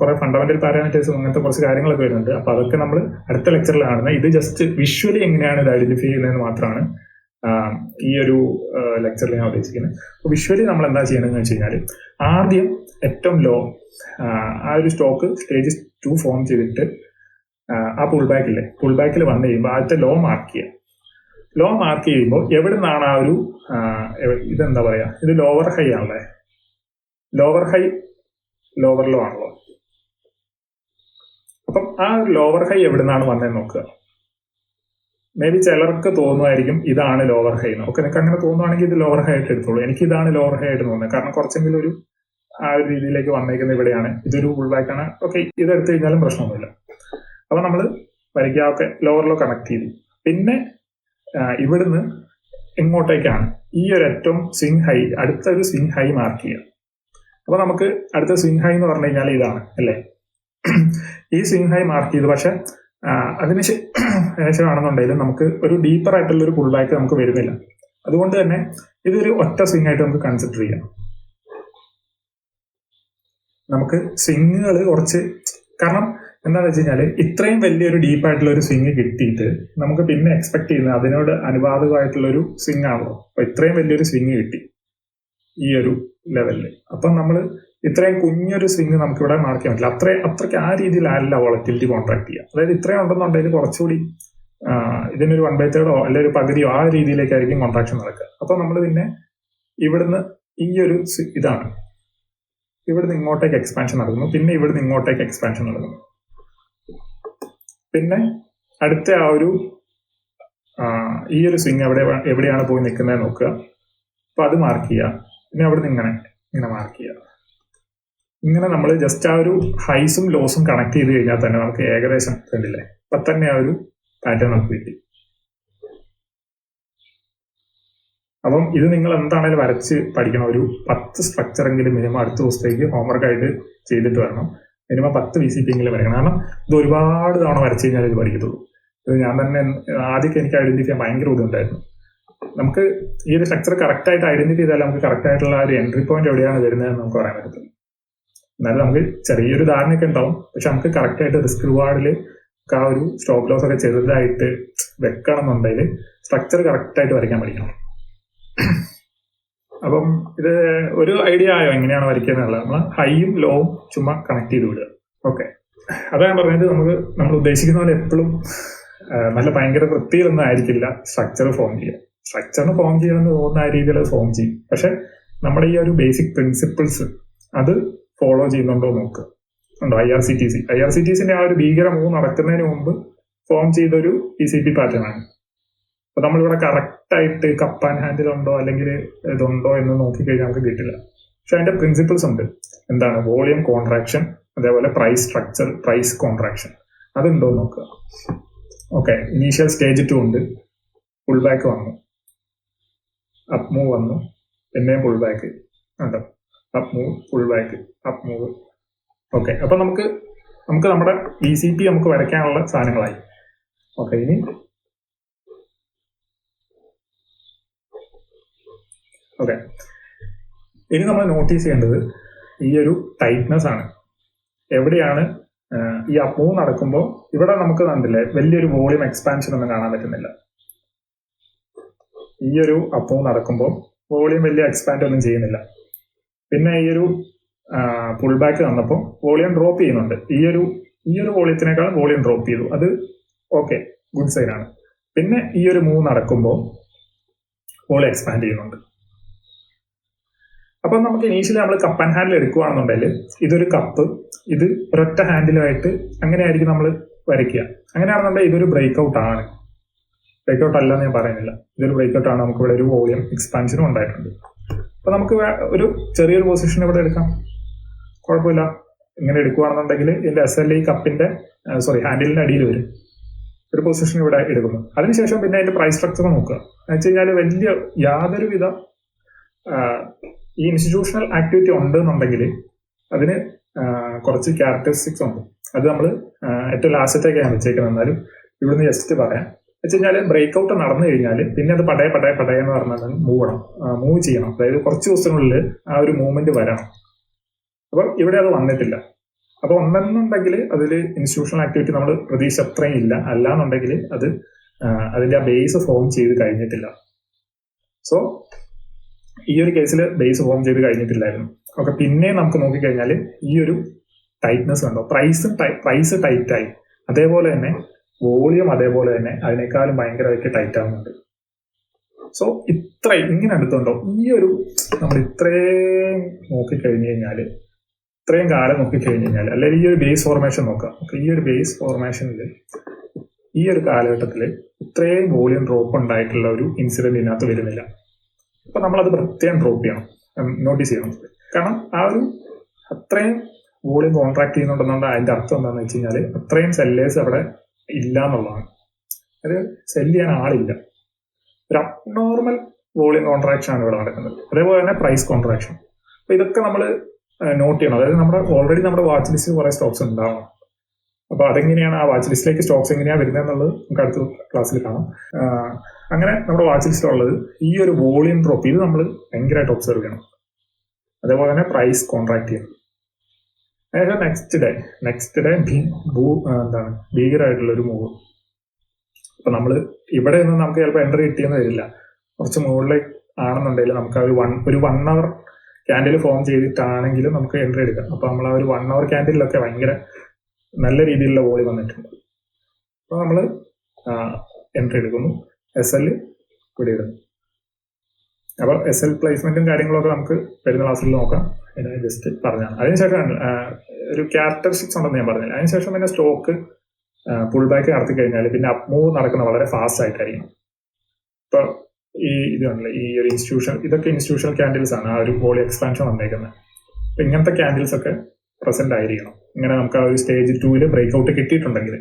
കുറെ ഫണ്ടമെന്റൽ പാരാമീറ്റേഴ്സും അങ്ങനത്തെ കുറച്ച് കാര്യങ്ങളൊക്കെ വരുന്നുണ്ട്. അപ്പോൾ അതൊക്കെ നമ്മൾ അടുത്ത ലെക്ചറിൽ കാണുന്നത്. ഇത് ജസ്റ്റ് വിഷ്വലി എങ്ങനെയാണ് ഇത് ഐഡന്റിഫൈ ചെയ്യുന്നതെന്ന് മാത്രമാണ് ഈ ഒരു ലെക്ചറിൽ ഞാൻ ഉദ്ദേശിക്കുന്നത്. അപ്പോൾ വിഷ്വലി നമ്മൾ എന്താ ചെയ്യണമെന്ന് വെച്ച് കഴിഞ്ഞാൽ ആദ്യം ഏറ്റവും ലോ ആ ഒരു സ്റ്റോക്ക് സ്റ്റേജ് 2 ഫോം ചെയ്തിട്ട് ആ പുൾ ബാക്കിൽ വന്നു കഴിയുമ്പോൾ ആദ്യത്തെ ലോ മാർക്ക് ചെയ്യുക. ലോ മാർക്ക് ചെയ്യുമ്പോൾ എവിടെ നിന്നാണ് ആ ഒരു ഇതെന്താ പറയാ, ഇത് ലോവർ ഹൈ ആണല്ലേ, ലോവർ ഹൈ ലോവർ ലോ ആണല്ലോ. അപ്പം ആ ഒരു ലോവർ ഹൈ എവിടെ നിന്നാണ് വന്നതെന്ന് നോക്കുക. മേ ബി ചിലർക്ക് തോന്നുമായിരിക്കും ഇതാണ് ലോവർ ഹൈ എന്ന്. ഓക്കെ, നിങ്ങൾക്ക് അങ്ങനെ തോന്നുവാണെങ്കിൽ ഇത് ലോവർ ഹൈ ആയിട്ട് എടുത്തോളൂ. എനിക്ക് ഇതാണ് ലോവർ ഹൈ ആയിട്ട് തോന്നുന്നത്. കാരണം കുറച്ചെങ്കിലും ഒരു ആ ഒരു രീതിയിലേക്ക് വന്നേക്കുന്നത് ഇവിടെയാണ്. ഇതൊരു പുൾ ബാക്കാണ്. ഓക്കെ, ഇതെടുത്തു കഴിഞ്ഞാലും പ്രശ്നമൊന്നുമില്ല. അപ്പൊ നമ്മൾ വരയ്ക്കുക. ഓക്കെ, ലോവർ ലോ കണക്ട് ചെയ്തു. പിന്നെ ഇവിടുന്ന് എങ്ങോട്ടേക്കാണ് ഈ ഒരു ഏറ്റവും സ്വിംഗ് ഹൈ, അടുത്ത ഒരു സ്വിംഗ് ഹൈ മാർക്ക് ചെയ്യുക. അപ്പൊ നമുക്ക് അടുത്ത സ്വിംഗ് ഹൈ എന്ന് പറഞ്ഞു കഴിഞ്ഞാൽ ഇതാണ് അല്ലേ, ഈ സ്വിംഗ് ഹൈ മാർക്ക് ചെയ്തു. പക്ഷെ അതിന് ശേഷമാണെന്നുണ്ടെങ്കിൽ നമുക്ക് ഒരു ഡീപ്പർ ആയിട്ടുള്ള ഒരു പുൾ ബാക്ക് നമുക്ക് വരുന്നില്ല. അതുകൊണ്ട് തന്നെ ഇതൊരു ഒറ്റ സ്വിംഗ് ആയിട്ട് നമുക്ക് കൺസിഡർ ചെയ്യാം. നമുക്ക് സ്വിങ്ങുകൾ കുറച്ച്, കാരണം എന്താണെന്ന് വെച്ച് കഴിഞ്ഞാൽ ഇത്രയും വലിയൊരു ഡീപ്പായിട്ടുള്ള ഒരു സ്വിങ് കിട്ടിയിട്ട് നമുക്ക് പിന്നെ എക്സ്പെക്ട് ചെയ്യുന്നത് അതിനോട് അനുപാതമായിട്ടുള്ള ഒരു സ്വിങ് ആണല്ലോ. അപ്പൊ ഇത്രയും വലിയൊരു സ്വിങ് കിട്ടി ഈ ഒരു ലെവലിൽ. അപ്പം നമ്മൾ ഇത്രയും കുഞ്ഞൊരു സ്വിങ് നമുക്ക് ഇവിടെ മാർക്ക് ചെയ്യാൻ പറ്റില്ല. അത്രയ്ക്ക് ആ രീതിയിലല്ല വോളറ്റിലിറ്റി കോൺട്രാക്ട് ചെയ്യുക. അതായത് ഇത്രയും ഉണ്ടെന്നുണ്ടെങ്കിൽ കുറച്ചുകൂടി ഇതിനൊരു 1/3 അല്ലെങ്കിൽ ഒരു പകുതിയോ ആ രീതിയിലേക്കായിരിക്കും കോൺട്രാക്ഷൻ നടക്കുക. അപ്പൊ നമ്മൾ പിന്നെ ഇവിടുന്ന് ഈ ഒരു ഇതാണ്, ഇവിടുന്ന് ഇങ്ങോട്ടേക്ക് എക്സ്പാൻഷൻ നടക്കുന്നു, പിന്നെ ഇവിടുന്ന് ഇങ്ങോട്ടേക്ക് എക്സ്പാൻഷൻ നടക്കുന്നു. പിന്നെ അടുത്ത ആ ഒരു ഈ ഒരു സ്വിങ് എവിടെയാണ് പോയി നിൽക്കുന്നത് നോക്കുക. അപ്പൊ അത് മാർക്ക് ചെയ്യുക. പിന്നെ അവിടെ നിന്ന് ഇങ്ങനെ മാർക്ക് ചെയ്യുക. ഇങ്ങനെ നമ്മൾ ജസ്റ്റ് ആ ഒരു ഹൈസും ലോസും കണക്ട് ചെയ്ത് കഴിഞ്ഞാൽ തന്നെ നമുക്ക് ഏകദേശം കണ്ടില്ലേ, അപ്പൊ തന്നെ ആ ഒരു പാറ്റേൺ നമുക്ക് കിട്ടി. അപ്പം ഇത് നിങ്ങൾ എന്താണേലും വരച്ച് പഠിക്കണം. ഒരു 10 സ്ട്രക്ചർ എങ്കിലും മിനിമം അടുത്ത ദിവസത്തേക്ക് ഹോംവർക്ക് ആയിട്ട് ചെയ്തിട്ട് വരണം. മിനിമം 10 VCP എങ്കിലും വരയ്ക്കണം. കാരണം ഇത് ഒരുപാട് തവണ വരച്ച് കഴിഞ്ഞാൽ ഇത് പഠിക്കത്തുള്ളൂ. ഇത് ഞാൻ തന്നെ ആദ്യമൊക്കെ എനിക്ക് ഐഡന്റിഫൈ ചെയ്യാൻ ഭയങ്കര ബുദ്ധിമുട്ടായിരുന്നു. നമുക്ക് ഈ ഒരു സ്ട്രക്ചർ കറക്റ്റ് ആയിട്ട് ഐഡന്റിഫൈ ചെയ്താൽ നമുക്ക് കറക്റ്റ് ആയിട്ടുള്ള ഒരു എൻട്രി പോയിന്റ് എവിടെയാണ് വരുന്നതെന്ന് നമുക്ക് പറയാൻ പറ്റത്തില്ല. എന്നാലും നമുക്ക് ചെറിയൊരു ധാരണയൊക്കെ ഉണ്ടാവും. പക്ഷെ നമുക്ക് കറക്റ്റ് ആയിട്ട് റിസ്ക് റിവാർഡിൽ ആ ഒരു സ്റ്റോപ്പ് ലോസ് ഒക്കെ ചെറുതായിട്ട് വെക്കണം എന്നുണ്ടെങ്കിൽ സ്ട്രക്ചർ കറക്റ്റ് ആയിട്ട് വരയ്ക്കാൻ പഠിക്കണം. അപ്പം ഇത് ഒരു ഐഡിയ ആയോ എങ്ങനെയാണ് വരയ്ക്കുന്നത്? നമ്മൾ ഹൈയും ലോവും ചുമ്മാ കണക്ട് ചെയ്ത് വിടുക. ഓക്കെ, അതാ ഞാൻ പറഞ്ഞത്. നമ്മൾ ഉദ്ദേശിക്കുന്ന പോലെ എപ്പോഴും നല്ല ഭയങ്കര വൃത്തിയിലൊന്നും ആയിരിക്കില്ല സ്ട്രക്ചർ ഫോം ചെയ്യുക. സ്ട്രക്ചറിന് ഫോം ചെയ്യണമെന്ന് തോന്നുന്ന ആ രീതിയിൽ ഫോം ചെയ്യും. പക്ഷെ നമ്മുടെ ഈ ഒരു ബേസിക് പ്രിൻസിപ്പിൾസ് അത് ഫോളോ ചെയ്യുന്നുണ്ടോ നോക്കുക. ഉണ്ടോ? IRCTCന്റെ ആ ഒരു ഭീകര മൂവ് നടക്കുന്നതിന് മുമ്പ് ഫോം ചെയ്തൊരു PCP പാറ്റേൺ ആണ്. അപ്പൊ നമ്മളിവിടെ കറക്റ്റ് ആയിട്ട് കപ്പ് ആൻഡ് ഹാൻഡിൽ ഉണ്ടോ അല്ലെങ്കിൽ ഇതുണ്ടോ എന്ന് നോക്കിക്കഴിഞ്ഞാൽ നമുക്ക് കിട്ടില്ല. പക്ഷെ അതിന്റെ പ്രിൻസിപ്പിൾസ് ഉണ്ട്. എന്താണ്? വോളിയം കോൺട്രാക്ഷൻ, അതേപോലെ പ്രൈസ് സ്ട്രക്ചർ, പ്രൈസ് കോൺട്രാക്ഷൻ, അതുണ്ടോ നോക്കുക. ഓക്കെ, ഇനീഷ്യൽ സ്റ്റേജ് 2 ഉണ്ട്. പുൾ ബാക്ക് വന്നു, അപ്പ് മൂവ് വന്നു, പിന്നെയും പുൾ ബാക്ക് ഉണ്ടോ, up move, pull back, up move. Okay, അപ്പൊ നമുക്ക് നമ്മുടെ VCP നമുക്ക് വരയ്ക്കാനുള്ള സാധനങ്ങളായി. ഓക്കെ, ഇനി നമ്മൾ നോട്ടീസ് ചെയ്യേണ്ടത് ഈ ഒരു ടൈറ്റ്നെസ് ആണ്. എവിടെയാണ് ഈ അപ്പ് മൂവ് നടക്കുമ്പോൾ ഇവിടെ നമുക്ക് കണ്ടില്ലേ വലിയൊരു വോളിയം എക്സ്പാൻഷൻ ഒന്നും കാണാൻ പറ്റുന്നില്ല. ഈ ഒരു അപ്പ് മൂവ് നടക്കുമ്പോൾ വോളിയം വലിയ എക്സ്പാൻഡ് ഒന്നും ചെയ്യുന്നില്ല. പിന്നെ ഈ ഒരു പുൾ ബാക്ക് വന്നപ്പോൾ വോളിയം ഡ്രോപ്പ് ചെയ്യുന്നുണ്ട്. ഈ ഒരു വോളിയത്തിനേക്കാളും വോളിയം ഡ്രോപ്പ് ചെയ്തു. അത് ഓക്കെ, ഗുഡ് സൈൻ ആണ്. പിന്നെ ഈ ഒരു മൂവ് നടക്കുമ്പോൾ വോളിയം എക്സ്പാൻഡ് ചെയ്യുന്നുണ്ട്. അപ്പൊ നമുക്ക് ഇനീഷ്യലി നമ്മൾ കപ്പ് ആൻഡ് ഹാൻഡിൽ എടുക്കുകയാണെന്നുണ്ടെങ്കിൽ ഇതൊരു കപ്പ്, ഇത് ഒരൊറ്റ ഹാൻഡിലുമായിട്ട് അങ്ങനെയായിരിക്കും നമ്മൾ വരയ്ക്കുക. അങ്ങനെയാണെന്നുണ്ടെങ്കിൽ ഇതൊരു ബ്രേക്ക്ഔട്ട് ആണ്. ബ്രേക്ക്ഔട്ട് അല്ല എന്ന് ഞാൻ പറയുന്നില്ല, ഇതൊരു ബ്രേക്ക്ഔട്ട് ആണ്. നമുക്ക് ഇവിടെ ഒരു വോളിയം എക്സ്പാൻഷനും ഉണ്ടായിട്ടുണ്ട്. അപ്പൊ നമുക്ക് ഒരു ചെറിയൊരു പൊസിഷൻ ഇവിടെ എടുക്കാം, കുഴപ്പമില്ല. ഇങ്ങനെ എടുക്കുകയാണെന്നുണ്ടെങ്കിൽ ഇതിന്റെ SLE കപ്പിന്റെ ഹാൻഡിലിന്റെ അടിയിൽ വരും. ഒരു പൊസിഷൻ ഇവിടെ എടുക്കുന്നു. അതിനുശേഷം പിന്നെ അതിന്റെ പ്രൈസ് സ്ട്രക്ചർ നോക്കുക. എന്ന് വെച്ച് കഴിഞ്ഞാൽ വലിയ യാതൊരുവിധ ഈ ഇൻസ്റ്റിറ്റ്യൂഷണൽ ആക്ടിവിറ്റി ഉണ്ട് എന്നുണ്ടെങ്കിൽ അതിന് കുറച്ച് ക്യാരക്ടറിസ്റ്റിക്സ് ഉണ്ട്. അത് നമ്മൾ ഏറ്റവും ലാസ്റ്റത്തേക്ക് ഞാൻ വെച്ചേക്കുന്നത്. എന്നാലും ഇവിടുന്ന് ജസ്റ്റ് പറയാം. വെച്ച് കഴിഞ്ഞാൽ ബ്രേക്ക് ഔട്ട് നടന്നു കഴിഞ്ഞാൽ പിന്നെ അത് പടയെന്ന് പറഞ്ഞാൽ മൂവ് ചെയ്യണം. അതായത് കുറച്ച് ദിവസങ്ങളിൽ ആ ഒരു മൂവ്മെന്റ് വരണം. അപ്പൊ ഇവിടെ അത് വന്നിട്ടില്ല. അപ്പൊ ഒന്നെന്നുണ്ടെങ്കിൽ അതിൽ ഇൻസ്റ്റിറ്റ്യൂഷണൽ ആക്ടിവിറ്റി നമ്മൾ പ്രതീക്ഷ അത്രയും ഇല്ല, അല്ലാന്നുണ്ടെങ്കിൽ അത് അതിന്റെ ആ ബേസ് ഫോം ചെയ്ത് കഴിഞ്ഞിട്ടില്ല. സോ ഈ ഒരു കേസിൽ ബേസ് ഫോം ചെയ്ത് കഴിഞ്ഞിട്ടില്ലായിരുന്നു. ഓക്കെ, പിന്നെ നമുക്ക് നോക്കിക്കഴിഞ്ഞാൽ ഈ ഒരു ടൈറ്റ്നെസ് കണ്ടോ, പ്രൈസ് ടൈറ്റ് ആയി, അതേപോലെ തന്നെ വോളിയം അതേപോലെ തന്നെ അതിനേക്കാളും ഭയങ്കരമായിട്ട് ടൈറ്റ് ആവുന്നുണ്ട്. സോ ഇങ്ങനെ അടുത്തുണ്ടോ ഈ ഒരു നമ്മൾ ഇത്രയും നോക്കിക്കഴിഞ്ഞു കഴിഞ്ഞാൽ, ഇത്രയും കാലം നോക്കിക്കഴിഞ്ഞു കഴിഞ്ഞാൽ, അല്ലെങ്കിൽ ഈ ഒരു ബേസ് ഫോർമേഷൻ നോക്കാം. ഈ ഒരു ബേസ് ഫോർമേഷനിൽ ഈ ഒരു കാലഘട്ടത്തിൽ ഇത്രയും വോളിയം ഡ്രോപ്പ് ഉണ്ടായിട്ടുള്ള ഒരു ഇൻസിഡന്റ് ഇതിനകത്ത് വരുന്നില്ല. അപ്പൊ നമ്മളത് പ്രത്യേകം ഡ്രോപ്പ് ചെയ്യണം, നോട്ടീസ് ചെയ്യണം. കാരണം ആ ഒരു അത്രയും വോളിയം കോൺട്രാക്ട് ചെയ്യുന്നുണ്ടെന്നുള്ള അതിന്റെ അർത്ഥം എന്താണെന്ന് വെച്ച് കഴിഞ്ഞാൽ അത്രയും സെല്ലേഴ്സ് അവിടെ ഇല്ല എന്നുള്ളതാണ്. അത് സെല്ല് ചെയ്യാൻ ആളില്ല. ഒരു അബ്നോർമൽ വോളിയം കോൺട്രാക്ഷൻ ആണ് ഇവിടെ നടക്കുന്നത്. അതേപോലെ തന്നെ പ്രൈസ് കോൺട്രാക്ഷൻ. അപ്പൊ ഇതൊക്കെ നമ്മൾ നോട്ട് ചെയ്യണം. അതായത് ഓൾറെഡി നമ്മുടെ വാച്ച് ലിസ്റ്റിൽ കുറെ സ്റ്റോക്സ് ഉണ്ടാവണം. അപ്പൊ അതെങ്ങനെയാണ് ആ വാച്ച് ലിസ്റ്റിലേക്ക് സ്റ്റോക്സ് എങ്ങനെയാണ് വരുന്നത് എന്നുള്ളത് നമുക്ക് അടുത്ത ക്ലാസ്സിൽ കാണാം. അങ്ങനെ നമ്മുടെ വാച്ച് ലിസ്റ്റിലുള്ളത് ഈ ഒരു വോളിയം ഡ്രോപ്പ് ഇത് നമ്മൾ ഭയങ്കരമായിട്ട് ഒബ്സർവ് ചെയ്യണം. അതേപോലെ തന്നെ പ്രൈസ് കോൺട്രാക്ട് ചെയ്യണം. അതായത് നെക്സ്റ്റ് ഡേ എന്താണ് ഭീകരമായിട്ടുള്ള ഒരു മൂവ്. അപ്പൊ നമ്മൾ ഇവിടെ നിന്ന് നമുക്ക് ചിലപ്പോൾ എൻട്രി കിട്ടിയെന്ന് വരില്ല. കുറച്ച് മുകളിലേക്ക് ആണെന്നുണ്ടെങ്കിൽ നമുക്ക് ആ ഒരു 1 hour ക്യാൻഡിൽ ഫോം ചെയ്തിട്ടാണെങ്കിലും നമുക്ക് എൻട്രി എടുക്കാം. അപ്പൊ നമ്മൾ ആ ഒരു 1 hour ക്യാൻഡിലൊക്കെ ഭയങ്കര നല്ല രീതിയിലുള്ള വോളി വന്നിട്ടുണ്ട്. അപ്പൊ നമ്മൾ എൻട്രി എടുക്കുന്നു, SL ഇവിടെ ഇടുന്നു. അപ്പൊ SL പ്ലേസ്മെന്റും കാര്യങ്ങളൊക്കെ നമുക്ക് വരുന്ന ക്ലാസ്സിൽ നോക്കാം. ജസ്റ്റ് പറഞ്ഞാണ്. അതിനുശേഷം ഒരു ക്യാരക്ടറിസ്റ്റിക്സ് ഉണ്ടെന്ന് ഞാൻ പറഞ്ഞില്ല. അതിനുശേഷം പിന്നെ സ്റ്റോക്ക് പുൾ ബാക്ക് നടത്തി കഴിഞ്ഞാൽ പിന്നെ അപ്പ് മൂവ് നടക്കുന്ന വളരെ ഫാസ്റ്റ് ആയിട്ടായിരിക്കും. ഇപ്പൊ ഇതുണ്ടല്ലോ ഈ ഒരു ഇതൊക്കെ ഇൻസ്റ്റിറ്റ്യൂഷണൽ ക്യാൻഡിൽസ് ആണ് ആ ഒരു വോളി എക്സ്പാൻഷൻ വന്നേക്കുന്നത്. അപ്പൊ ഇങ്ങനത്തെ ക്യാൻഡിൽസ് ഒക്കെ പ്രസന്റ് ആയിരിക്കണം. ഇങ്ങനെ നമുക്ക് ആ ഒരു സ്റ്റേജ് 2 ബ്രേക്ക് ഔട്ട് കിട്ടിയിട്ടുണ്ടെങ്കിൽ.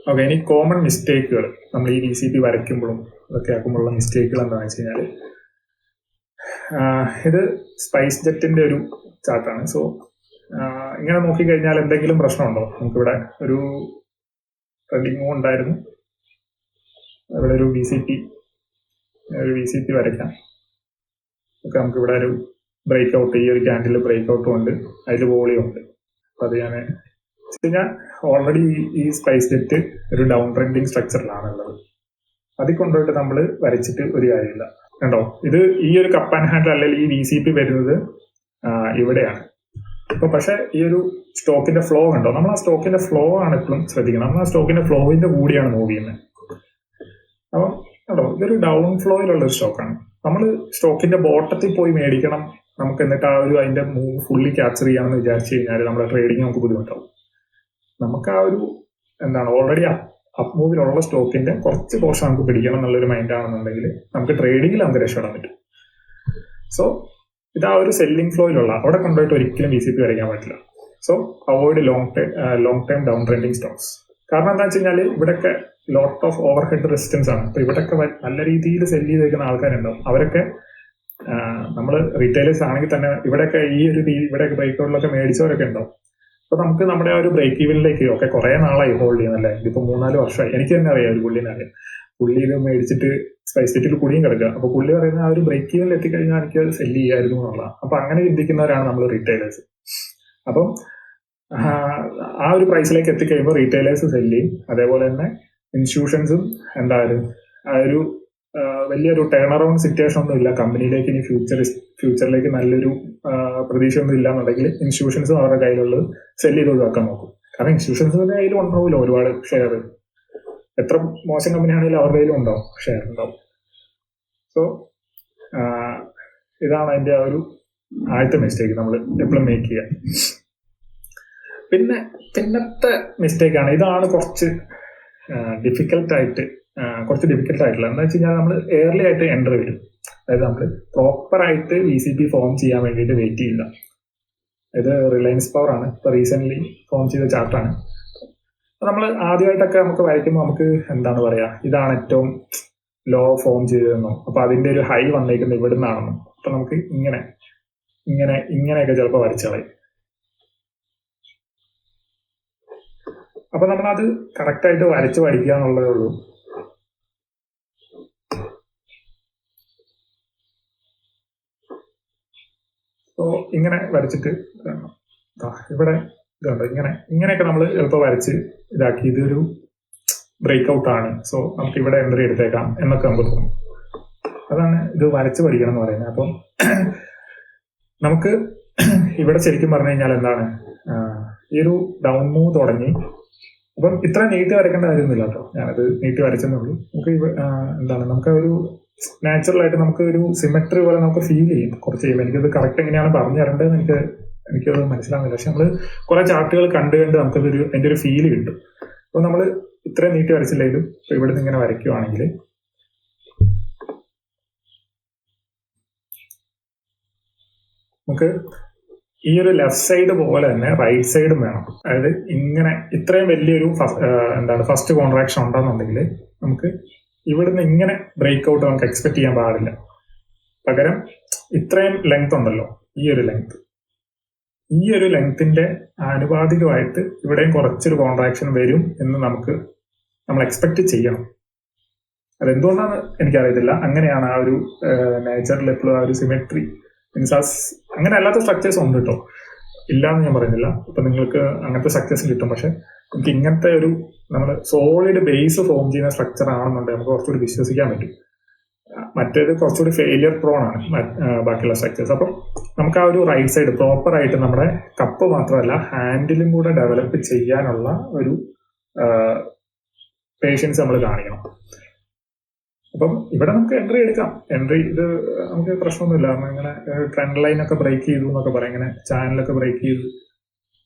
ഓക്കെ, ഇനി കോമൺ മിസ്റ്റേക്കുകൾ നമ്മൾ ഈ VCP വരയ്ക്കുമ്പോഴും ഇതൊക്കെ ആക്കുമ്പോഴുള്ള മിസ്റ്റേക്കുകൾ എന്താണെന്ന് വെച്ച് കഴിഞ്ഞാൽ, ഇത് സ്പൈസ് ജെറ്റിന്റെ ഒരു ചാർട്ടാണ്. സോ ഇങ്ങനെ നോക്കിക്കഴിഞ്ഞാൽ എന്തെങ്കിലും പ്രശ്നമുണ്ടോ? നമുക്കിവിടെ ഒരു ട്രെൻഡിങ് ഉണ്ടായിരുന്നു, ഇവിടെ ഒരു VCP വരയ്ക്കാം. ഒക്കെ നമുക്കിവിടെ ഒരു ബ്രേക്ക് ഔട്ട്, ഈ ഒരു ക്യാൻഡിൽ ബ്രേക്ക് ഔട്ടും ഉണ്ട്, അതിൽ വോളിയും ഉണ്ട്. അപ്പൊ അത് ഞാൻ ഓൾറെഡി ഈ സ്പൈസ് ജെറ്റ് ഒരു ഡൗൺ ട്രെൻഡിങ് സ്ട്രക്ചറിലാണുള്ളത്. അതിൽ കൊണ്ടുപോയിട്ട് നമ്മൾ വരച്ചിട്ട് ഒരു കാര്യമില്ല. കണ്ടോ, ഇത് ഈ ഒരു കപ്പ് ആൻഡ് ഹാൻഡിൽ അല്ലെങ്കിൽ ഈ VCP വരുന്നത് ഇവിടെയാണ്. അപ്പൊ പക്ഷെ ഈ ഒരു സ്റ്റോക്കിന്റെ ഫ്ലോ കണ്ടോ, നമ്മൾ ആ സ്റ്റോക്കിന്റെ ഫ്ലോ ആണ് എപ്പോഴും ശ്രദ്ധിക്കണം. നമ്മൾ ആ സ്റ്റോക്കിന്റെ ഫ്ലോയിന്റെ കൂടിയാണ് മൂവ് ചെയ്യുന്നത്. അപ്പം കണ്ടോ, ഇതൊരു ഡൗൺ ഫ്ലോയിലുള്ള ഒരു സ്റ്റോക്കാണ്. നമ്മൾ സ്റ്റോക്കിന്റെ ബോട്ടത്തിൽ പോയി മേടിക്കണം, നമുക്ക് എന്നിട്ട് ആ ഒരു അതിന്റെ മൂവ് ഫുള്ളി ക്യാപ്ചർ ചെയ്യാമെന്ന് വിചാരിച്ചു കഴിഞ്ഞാൽ നമ്മുടെ ട്രേഡിങ് നമുക്ക് ബുദ്ധിമുട്ടാവും. നമുക്ക് ആ ഒരു ഓൾറെഡി അപ്പ് മൂവിലുള്ള സ്റ്റോക്കിന്റെ കുറച്ച് പോർഷൻ നമുക്ക് പിടിക്കണം എന്നുള്ളൊരു മൈൻഡ് ആണെന്നുണ്ടെങ്കിൽ നമുക്ക് ട്രേഡിങ്ങിൽ നമുക്ക് രക്ഷപ്പെടാൻ പറ്റും. സോ ഇത് ആ ഒരു സെല്ലിംഗ് ഫ്ലോയിലുള്ള അവിടെ കൊണ്ടുപോയിട്ട് ഒരിക്കലും VCP വരയ്ക്കാൻ പറ്റില്ല. So avoid long time down trending stocks. കാരണം എന്താ വെച്ച് കഴിഞ്ഞാൽ ഇവിടെയൊക്കെ lot of overhead resistance ആണ്. അപ്പൊ ഇവിടെയൊക്കെ നല്ല രീതിയിൽ സെല്ല് ചെയ്ത് വെക്കുന്ന ആൾക്കാരുണ്ടാവും. അവരൊക്കെ നമ്മൾ റീറ്റെയിലേഴ്സ് ആണെങ്കിൽ തന്നെ ഇവിടെയൊക്കെ ഈ ഒരു ഇവിടെയൊക്കെ ബ്രേക്ക് ഔട്ടിലൊക്കെ മേടിച്ചവരൊക്കെ ഉണ്ടാവും. അപ്പൊ നമുക്ക് നമ്മുടെ ആ ഒരു ബ്രേക്ക് ഈവനിലേക്ക് ഒക്കെ കുറെ നാളായി ഹോൾഡ് ചെയ്യുന്നല്ലേ, ഇതിപ്പോ 3-4 വർഷമായി. എനിക്ക് തന്നെ അറിയാം ഒരു പുള്ളിനെ അറിയാം. പുള്ളി ഇത് മേടിച്ചിട്ട് സ്പൈസ് ജെറ്റിൽ കുടിയും കിടക്കുക. അപ്പൊ പുള്ളി പറയുന്ന ആ ഒരു ബ്രേക്ക് ഈവനിൽ എത്തിക്കഴിഞ്ഞാൽ എനിക്ക് സെല്ല് ചെയ്യായിരുന്നു എന്നുള്ളതാണ്. അപ്പൊ അങ്ങനെ ചിന്തിക്കുന്നവരാണ് നമ്മൾ റീറ്റെയിലേഴ്സ്. അപ്പം ആ ഒരു പ്രൈസിലേക്ക് എത്തിക്കഴിയുമ്പോൾ റീറ്റെയിലേഴ്സ് സെല്ല് ചെയ്യും. അതേപോലെ തന്നെ ഇൻസ്റ്റിറ്റ്യൂഷൻസും എന്തായാലും ആ ഒരു വലിയൊരു ടേൺ അറൗണ്ട് സിറ്റുവേഷൻ ഒന്നും ഇല്ല കമ്പനിയിലേക്ക്. ഇനി ഫ്യൂച്ചറിലേക്ക് നല്ലൊരു പ്രതീക്ഷ ഒന്നും ഇല്ല എന്നുണ്ടെങ്കിൽ ഇൻസ്റ്റിറ്റ്യൂഷൻസും അവരുടെ കയ്യിലുള്ളത് സെല്ല് ചെയ്ത് ഒഴിവാക്കാൻ നോക്കും. കാരണം ഇൻസ്റ്റിറ്റ്യൂഷൻസിന്റെ കയ്യിൽ ഉണ്ടാവില്ല ഒരുപാട് ഷെയർ. എത്ര മോശം കമ്പനി ആണെങ്കിലും അവരുടെ കയ്യിലും ഉണ്ടാവും, ഷെയർ ഉണ്ടാവും. സോ ഇതാണ് അതിന്റെ ആ ഒരു ആദ്യത്തെ മിസ്റ്റേക്ക് നമ്മൾ എപ്പോഴും മേക്ക് ചെയ്യുക. പിന്നത്തെ മിസ്റ്റേക്കാണ്, ഇതാണ് കുറച്ച് ഡിഫിക്കൽട്ട് ആയിട്ടുള്ള. എന്താ വെച്ച് കഴിഞ്ഞാൽ നമ്മൾ ഏർലി ആയിട്ട് എൻട്രി വരും. അതായത് നമ്മൾ പ്രോപ്പർ ആയിട്ട് VCP ഫോം ചെയ്യാൻ വേണ്ടിയിട്ട് വെയിറ്റ് ചെയ്യില്ല. ഇത് റിലയൻസ് പവർ ആണ്, ഇപ്പൊ റീസെന്റ് ഫോം ചെയ്ത ചാർട്ടാണ്. നമ്മൾ ആദ്യമായിട്ടൊക്കെ നമുക്ക് വരയ്ക്കുമ്പോൾ നമുക്ക് എന്താണ് പറയാ, ഇതാണ് ഏറ്റവും ലോ ഫോം ചെയ്തതെന്നോ, അപ്പൊ അതിന്റെ ഒരു ഹൈ വന്നേക്കുന്നത് ഇവിടെ നിന്നാണെന്നോ. അപ്പൊ നമുക്ക് ഇങ്ങനെയൊക്കെ ചിലപ്പോൾ വരച്ചു കളയും. അപ്പൊ നമ്മളത് കറക്റ്റായിട്ട് വരച്ച് പഠിക്കുക എന്നുള്ളതേ ഉള്ളൂ. സോ ഇങ്ങനെ വരച്ചിട്ട് ഇവിടെ ഇതുണ്ട്, ഇങ്ങനെയൊക്കെ നമ്മൾ എളുപ്പം വരച്ച് ഇതാക്കി ഇതൊരു ബ്രേക്ക് ഔട്ട് ആണ്, സോ നമുക്ക് ഇവിടെ എൻട്രി എടുത്തേക്കാം എന്നൊക്കെ നമുക്ക് തോന്നും. അതാണ് ഇത് വരച്ച് പഠിക്കണം എന്ന് പറയുന്നത്. അപ്പം നമുക്ക് ഇവിടെ ശരിക്കും പറഞ്ഞു കഴിഞ്ഞാൽ എന്താണ്, ഈ ഒരു ഡൗൺ മൂവ് തുടങ്ങി. അപ്പം ഇത്ര നീട്ടി വരയ്ക്കേണ്ട കാര്യമൊന്നുമില്ല കേട്ടോ, ഞാനത് നീട്ടി വരച്ചെന്നുള്ളൂ. നമുക്ക് എന്താണ്, നമുക്ക് ഒരു നാച്ചുറൽ ആയിട്ട് നമുക്ക് ഒരു സിമെട്രി പോലെ നമുക്ക് ഫീൽ ചെയ്യും കുറച്ച് കഴിയുമ്പോൾ. എനിക്കത് കറക്റ്റ് എങ്ങനെയാണ് പറഞ്ഞു തരേണ്ടതെന്ന് എനിക്കത് മനസ്സിലാവുന്നില്ല. പക്ഷെ നമ്മൾ കുറെ ചാർട്ടുകൾ കണ്ട് നമുക്കതൊരു അതിൻ്റെ ഒരു ഫീല് കിട്ടും. അപ്പോൾ നമ്മൾ ഇത്രയും നീട്ടി വരച്ചില്ലെങ്കിലും ഇപ്പൊ ഇവിടെ നിന്ന് ഇങ്ങനെ വരയ്ക്കുവാണെങ്കിൽ നമുക്ക് ഈ ഒരു ലെഫ്റ്റ് സൈഡ് പോലെ തന്നെ റൈറ്റ് സൈഡും വേണം. അതായത് ഇങ്ങനെ ഇത്രയും വലിയൊരു ഫസ്റ്റ് കോൺട്രാക്ഷൻ ഉണ്ടെന്നുണ്ടെങ്കിൽ നമുക്ക് ഇവിടുന്ന് ഇങ്ങനെ ബ്രേക്ക് ഔട്ട് നമുക്ക് എക്സ്പെക്ട് ചെയ്യാൻ പാടില്ല. പകരം ഇത്രയും ലെങ്ത് ഉണ്ടല്ലോ, ഈ ഒരു ലെങ്ത്തിന്റെ ആനുപാതികമായിട്ട് ഇവിടെയും കുറച്ചൊരു കോൺട്രാക്ഷൻ വരും എന്ന് നമ്മൾ എക്സ്പെക്ട് ചെയ്യണം. അതെന്തുകൊണ്ടാണ് എനിക്കറിയത്തില്ല, അങ്ങനെയാണ് ആ ഒരു നേച്ചറിൽ എപ്പോഴും ആ ഒരു സിമെട്രി മീൻസ് അങ്ങനെ അല്ലാത്ത സ്ട്രക്ചേഴ്സ് ഉണ്ട് കേട്ടോ, ഇല്ലാന്ന് ഞാൻ പറയുന്നില്ല. ഇപ്പൊ നിങ്ങൾക്ക് അങ്ങനത്തെ സ്ട്രക്ചേഴ്സ് കിട്ടും. പക്ഷെ നമുക്ക് ഇങ്ങനത്തെ ഒരു നമ്മൾ സോളിഡ് ബേസ് ഫോം ചെയ്യുന്ന സ്ട്രക്ചർ ആണെന്നുണ്ടെങ്കിൽ നമുക്ക് കുറച്ചുകൂടി വിശ്വസിക്കാൻ പറ്റും. മറ്റേത് കുറച്ചുകൂടി ഫെയിലിയർ പ്രോൺ ആണ് ബാക്കിയുള്ള സ്ട്രക്ചേഴ്സ്. അപ്പം നമുക്ക് ആ ഒരു റൈറ്റ് സൈഡ് പ്രോപ്പർ ആയിട്ട് നമ്മുടെ കപ്പ് മാത്രമല്ല ഹാൻഡിലും കൂടെ ഡെവലപ്പ് ചെയ്യാനുള്ള ഒരു പേഷ്യൻസ് നമ്മൾ കാണിക്കണം. അപ്പം ഇവിടെ നമുക്ക് എൻട്രി എടുക്കാം. ഇത് നമുക്ക് പ്രശ്നമൊന്നുമില്ല. ഇങ്ങനെ ട്രെൻഡ് ലൈൻ ഒക്കെ ബ്രേക്ക് ചെയ്തു എന്നൊക്കെ പറയാം, ഇങ്ങനെ ചാനലൊക്കെ ബ്രേക്ക് ചെയ്തു